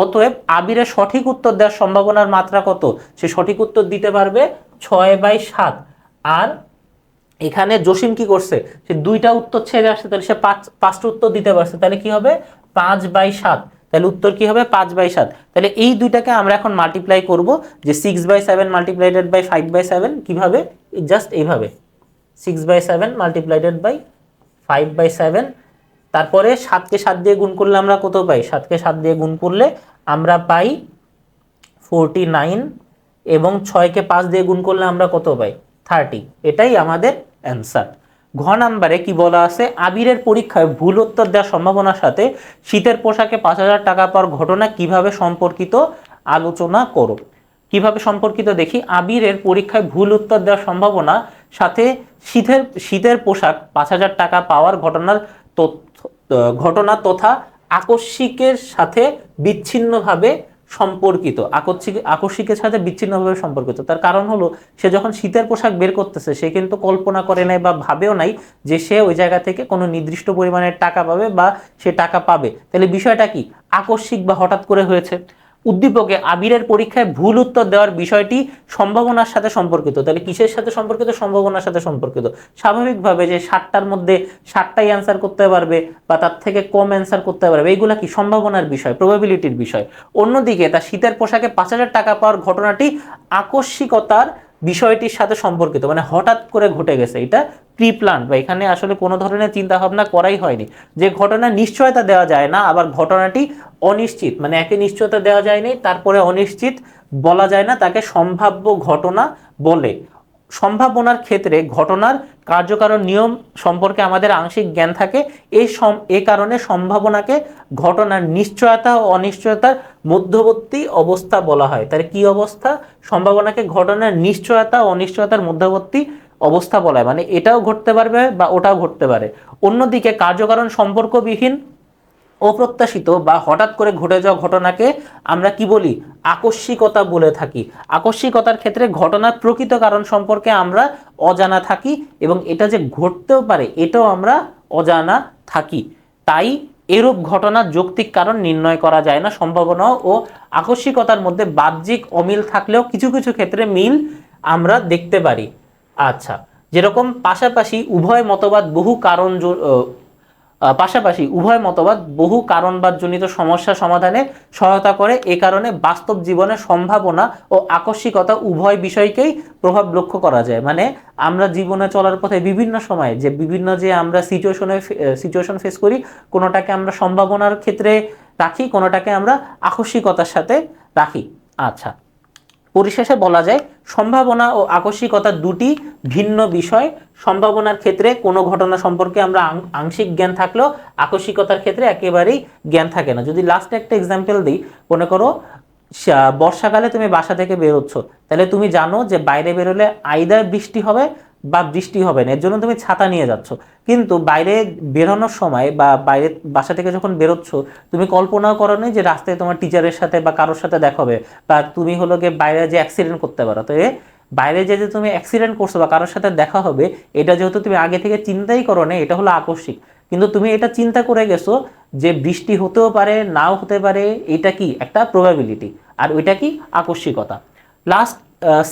অতএব আবিরের সঠিক উত্তর দেওয়ার সম্ভাবনার মাত্রা কত? সে সঠিক উত্তর দিতে পারবে 6/7। আর এখানে জসিম কি করছে, সে 2টা উত্তর ছেড়ে আসছে, তাহলে সে 5টা উত্তর দিতে পারছে, তাহলে কি হবে 5/7। তাহলে উত্তর কি হবে 5/7। তাহলে এই দুইটাকে আমরা এখন মাল্টিপ্লাই করব, যে 6/7 মাল্টিপ্লাইডেড বাই 5/7 কিভাবে, জাস্ট এইভাবে 6/7 মাল্টিপ্লাইডেড বাই 5/7। তারপরে 7কে 7 দিয়ে গুণ করলে আমরা কত পাই? 7কে 7 দিয়ে গুণ করলে আমরা পাই 49, এবং 6কে 5 দিয়ে গুণ করলে আমরা কত পাই? 30। এটাই আমাদের অ্যান্সার। ঘ নাম্বারে কি বলা আছে? আবিরের পরীক্ষায় ভুল উত্তর দেওয়ার সম্ভাবনার সাথে শীতের পোশাকে 5,000 টাকা পাওয়ার ঘটনা কিভাবে সম্পর্কিত, আলোচনা করো। কিভাবে সম্পর্কিত দেখি। আবিরের পরীক্ষায় ভুল উত্তর দেওয়ার সম্ভাবনা সাথে শীতের পোশাক 5,000 টাকা পাওয়ার ঘটনা তথা আকস্মিকের সাথে বিচ্ছিন্নভাবে সম্পর্কিত। আকস্মিকের সাথে বিচ্ছিন্নভাবে সম্পর্কিত, তার কারণ হলো সে যখন শীতের পোশাক বের করতেছে সে কিন্তু কল্পনা করে নাই বা ভাবেও নাই যে সে ওই জায়গা থেকে কোনো নির্দিষ্ট পরিমাণের টাকা পাবে বা সে টাকা পাবে। তাহলে বিষয়টা কি? আকস্মিক বা হঠাৎ করে হয়েছে। উদ্দীপকে আবিরের পরীক্ষায় ভুল উত্তর দেওয়ার বিষয়টি সম্ভাবনার সাথে সম্পর্কিত। তাহলে কিসের সাথে সম্পর্কিত? সম্ভাবনার সাথে সম্পর্কিত। স্বাভাবিকভাবে যে 60টার মধ্যে 60টাই অ্যান্সার করতে পারবে বা তার থেকে কম অ্যান্সার করতে পারবে, এইগুলা কি সম্ভাবনার বিষয়, প্রবাবিলিটির বিষয়। অন্যদিকে তার শীতের পোশাকে 5,000 টাকা পাওয়ার ঘটনাটি আকস্মিকতার বিষয়টির সাথে সম্পর্কিত, মানে হঠাৎ করে ঘটে গেছে, এটা প্রি প্ল্যান বা এখানে আসলে কোনো ধরনের চিন্তা ভাবনা করাই হয়নি। যে ঘটনা নিশ্চয়তা দেওয়া যায় না, আবার ঘটনাটি অনিশ্চিত, মানে একে নিশ্চয়তা দেওয়া যায়নি তারপরে অনিশ্চিত বলা যায় না, তাকে সম্ভাব্য ঘটনা বলে। সম্ভাবনার ক্ষেত্রে ঘটনার কার্যকারণ নিয়ম সম্পর্কে আমাদের আংশিক জ্ঞান থাকে, এই কারণে সম্ভাবনাকে ঘটনার নিশ্চয়তা ও অনিশ্চয়তার মধ্যবর্তী অবস্থা বলা হয়। তাহলে কি অবস্থা? সম্ভাবনাকে ঘটনার নিশ্চয়তা ও অনিশ্চয়তার মধ্যবর্তী অবস্থা বলা হয়, মানে এটাও ঘটতে পারবে বা ওটাও ঘটতে পারে। অন্যদিকে কার্যকারণ সম্পর্কবিহীন, অপ্রত্যাশিত বা হঠাৎ করে ঘটে যাওয়া ঘটনাকে আমরা কি বলি? আকস্মিকতা বলে থাকি। আকস্মিকতার ক্ষেত্রে ঘটনার প্রকৃত কারণ সম্পর্কে আমরা অজানা থাকি এবং এটা যে ঘটতেও পারে এটাও আমরা অজানা থাকি। তাই এরূপ ঘটনার যৌক্তিক কারণ নির্ণয় করা যায় না। সম্ভাবনা ও আকস্মিকতার মধ্যে বাহ্যিক অমিল থাকলেও কিছু কিছু ক্ষেত্রে মিল আমরা দেখতে পারি। আচ্ছা, যেরকম পাশাপাশি উভয় মতবাদ বহু কারণবাদজনিত সমস্যা সমাধানে সহায়তা করে। এ কারণে বাস্তব জীবনে সম্ভাবনা ও আকস্মিকতা উভয় বিষয়কেই প্রভাব লক্ষ্য করা যায়। মানে আমরা জীবনে চলার পথে বিভিন্ন সময়ে যে আমরা সিচুয়েশন ফেস করি, কোনোটাকে আমরা সম্ভাবনার ক্ষেত্রে রাখি, কোনোটাকে আমরা আকস্মিকতার সাথে রাখি। আচ্ছা, পরিশেষে বলা যায় সম্ভাবনা ও আকস্মিকতা দুটি ভিন্ন বিষয়। সম্ভাবনার ক্ষেত্রে কোনো ঘটনা সম্পর্কে আমরা আংশিক জ্ঞান থাকলেও আকস্মিকতার ক্ষেত্রে একেবারেই জ্ঞান থাকে না। যদি লাস্টে একটা এক্সাম্পল দিই, মনে করো বর্ষাকালে তুমি বাসা থেকে বেরোচ্ছ, তাহলে তুমি জানো যে বাইরে বেরোলে আইদার বৃষ্টি হবে বা বৃষ্টি হবে না, এর জন্য তুমি ছাতা নিয়ে যাচ্ছ। কিন্তু বাইরে বেরোনোর সময় বা বাইরে বাসা থেকে যখন বেরোচ্ছ, তুমি কল্পনাও করো নি যে রাস্তায় তোমার টিচারের সাথে বা কারোর সাথে দেখা হবে, বা তুমি হলো গিয়ে বাইরে যে অ্যাক্সিডেন্ট করতে পারো। তো বাইরে যে তুমি অ্যাক্সিডেন্ট করছো বা কারোর সাথে দেখা হবে, এটা যেহেতু তুমি আগে থেকে চিন্তাই করো না, এটা হলো আকস্মিক। কিন্তু তুমি এটা চিন্তা করে গেছো যে বৃষ্টি হতেও পারে, নাও হতে পারে, এটা কি একটা প্রবাবিলিটি, আর ওইটা কি আকস্মিকতা। লাস্ট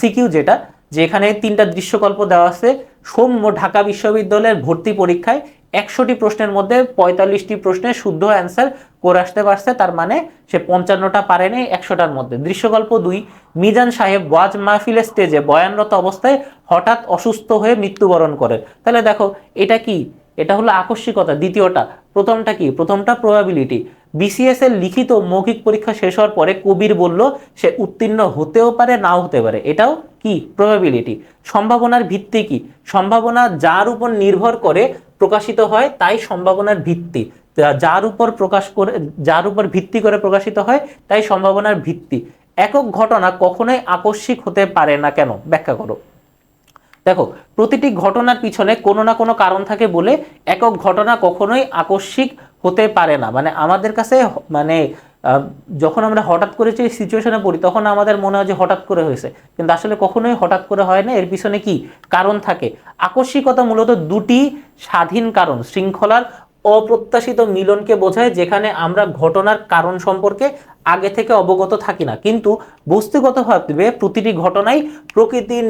সিকিউ যেটা, যেখানে 3টা দৃশ্যকল্প দেওয়া আছে। সৌম্য ঢাকা বিশ্ববিদ্যালয়ের ভর্তি পরীক্ষায় 100টি প্রশ্নের মধ্যে 45টি প্রশ্নের শুদ্ধ অ্যান্সার করে আসতে পারছে, তার মানে সে 55টা পারেনি 100টার মধ্যে। দৃশ্যকল্প 2, মিজান সাহেব ওয়াজ মাহফিলের স্টেজে বয়ানরত অবস্থায় হঠাৎ অসুস্থ হয়ে মৃত্যুবরণ করেন। তাহলে দেখো এটা কি, এটা হলো আকস্মিকতা। দ্বিতীয়টা, প্রথমটা কি, প্রথমটা প্রবাবিলিটি। বিসিএস এর লিখিত মৌখিক পরীক্ষা শেষ হওয়ার পরে কবির বলল সে উত্তীর্ণ হতেও পারে, নাও হতে পারে, এটাও কি প্রবাবিলিটি। সম্ভাবনার ভিত্তি কি, সম্ভাবনা যার উপর নির্ভর করে প্রকাশিত হয় তাই সম্ভাবনার ভিত্তি। যার উপর ভিত্তি করে প্রকাশিত হয় তাই সম্ভাবনার ভিত্তি। একক ঘটনা কখনোই আকস্মিক হতে পারে না, কেন? ব্যাখ্যা করো। দেখো, প্রতিটি ঘটনার পিছনে কোনো না কোনো কারণ থাকে বলে একক ঘটনা কখনোই আকস্মিক হতে পারে না। মানে আমাদের কাছে মানে যখন আমরা হঠাৎ করে যে সিচুয়েশনে পড়ি, তখন আমাদের মনে হয় যে হঠাৎ করে হয়েছে, কিন্তু আসলে কখনোই হঠাৎ করে হয় না, এর পিছনে কি কারণ থাকে। আকস্মিকতা মূলত দুটি স্বাধীন কারণ শৃঙ্খলার অপ্রত্যাশিত মিলনকে বোঝায়, যেখানে আমরা ঘটনার কারণ সম্পর্কে আগে থেকে অবগত থাকি না, কিন্তু বস্তুগতভাবে প্রতিটি ঘটনাই প্রকৃতির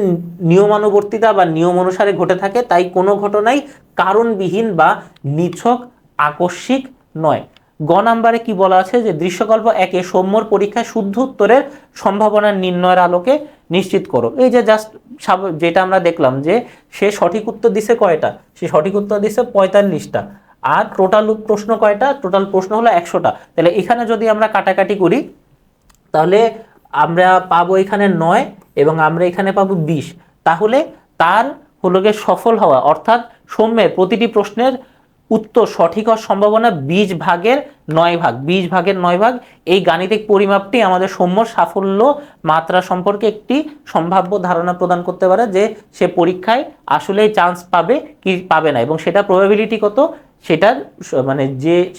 নিয়মানুবর্তিতা বা নিয়ম অনুসারে ঘটে থাকে। তাই কোনো ঘটনাই কারণবিহীন বা নিছক আকস্মিক নয়। গ নাম্বারে কি বলা আছে, যে দৃশ্যকল্প 1-এ সৌম্যর পরীক্ষায় শুদ্ধ উত্তরের সম্ভাবনা নির্ণয়ের আলোকে নিশ্চিত করো। এই যে জাস্ট যেটা আমরা দেখলাম যে সে সঠিক উত্তর দিছে কয়টা, সে সঠিক উত্তর দিছে 45টা, আর টোটাল প্রশ্ন কয়টা, টোটাল প্রশ্ন হলো 100টা। তাহলে এখানে যদি আমরা কাটাকাটি করি, তাহলে আমরা পাবো এখানে 9 এবং আমরা এখানে পাবো 20। তাহলে তার হলো গিয়ে সফল হওয়া, অর্থাৎ সৌম্যের প্রতিটি প্রশ্নের উত্তর সঠিক হওয়ার সম্ভাবনা 20 ভাগের 9 ভাগ, 20 ভাগের 9 ভাগ। এই গাণিতিক পরিমাপটি আমাদের সৌম্যর সাফল্য মাত্রা সম্পর্কে একটি সম্ভাব্য ধারণা প্রদান করতে পারে, যে সে পরীক্ষায় আসলেই চান্স পাবে কি পাবে না, এবং সেটা প্রবাবিলিটি কত, সেটার মানে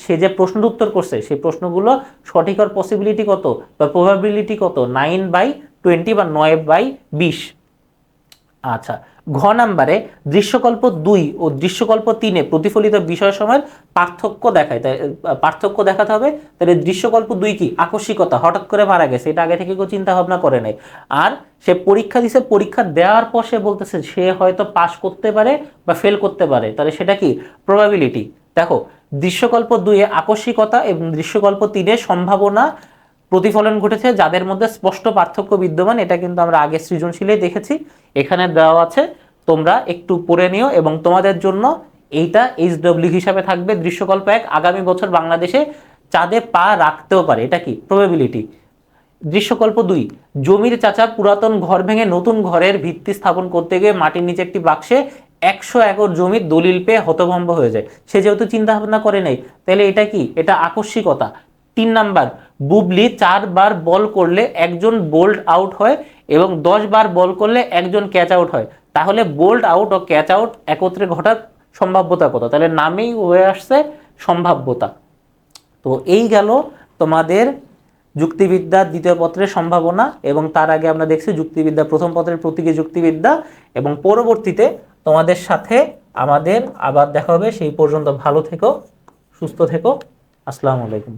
সে যে প্রশ্ন উত্তর করছে সেই প্রশ্নগুলো সঠিক হওয়ার পসিবিলিটি কত বা প্রবাবিলিটি কত, 9/20 বা 9/20। আচ্ছা, ঘ নাম্বারে দৃশ্যকল্প 2 ও দৃশ্যকল্প 3-এ প্রতিফলিত বিষয় সময়ের পার্থক্য দেখায়। তাই পার্থক্য দেখাতে হবে। তাহলে দৃশ্যকল্প 2 কি, আকস্মিকতা, হঠাৎ করে মারা গেছে, এটা আগে থেকে কেউ চিন্তা ভাবনা করে নাই। আর সে পরীক্ষা দিছে, পরীক্ষা দেওয়ার পর সে বলতেছে সে হয়তো পাস করতে পারে বা ফেল করতে পারে, তাহলে সেটা কি প্রবাবিলিটি। দেখো, দৃশ্যকল্প 2-এ আকস্মিকতা এবং দৃশ্যকল্প 3-এ সম্ভাবনা প্রতিফলন ঘটেছে, যাদের মধ্যে স্পষ্ট পার্থক্য বিদ্যমান। এটা কিন্তু আমরা আগে সৃজনশীলে দেখেছি, এখানে দেওয়া আছে, তোমরা একটু পড়ে নিও। এবং তোমাদের জন্য এইটা HW হিসাবে থাকবে। দৃশ্যকল্প 1, আগামী বছর বাংলাদেশে চাঁদে পা রাখতেও পারে, এটা কি প্রবাবিলিটি। দৃশ্যকল্প 2, জমির চাচা পুরাতন ঘর ভেঙে নতুন ঘরের ভিত্তি স্থাপন করতে গিয়ে মাটির নিচে একটি বাক্সে 100 একর জমির দলিল পেয়ে হতভম্ব হয়ে যায়। সে যেহেতু চিন্তা ভাবনা করে নাই, তাহলে এটা কি, এটা আকস্মিকতা। 3 নাম্বার, বুবলি 4 বার বল করলে একজন বোল্ড আউট হয় এবং 10 বার বল করলে একজন ক্যাচ আউট হয়, তাহলে বোল্ড আউট ও ক্যাচ আউট একত্রে ঘটার সম্ভাব্যতা কত? তাহলে নামেই হয়ে আসছে সম্ভাব্যতা। তো এই গেল তোমাদের যুক্তিবিদ্যার দ্বিতীয় পত্রের সম্ভাবনা, এবং তার আগে আমরা দেখছি যুক্তিবিদ্যা প্রথম পত্রের প্রতীকী যুক্তিবিদ্যা। এবং পরবর্তীতে তোমাদের সাথে আমাদের আবার দেখা হবে। সেই পর্যন্ত ভালো থেকো, সুস্থ থেকো। আসসালামু আলাইকুম।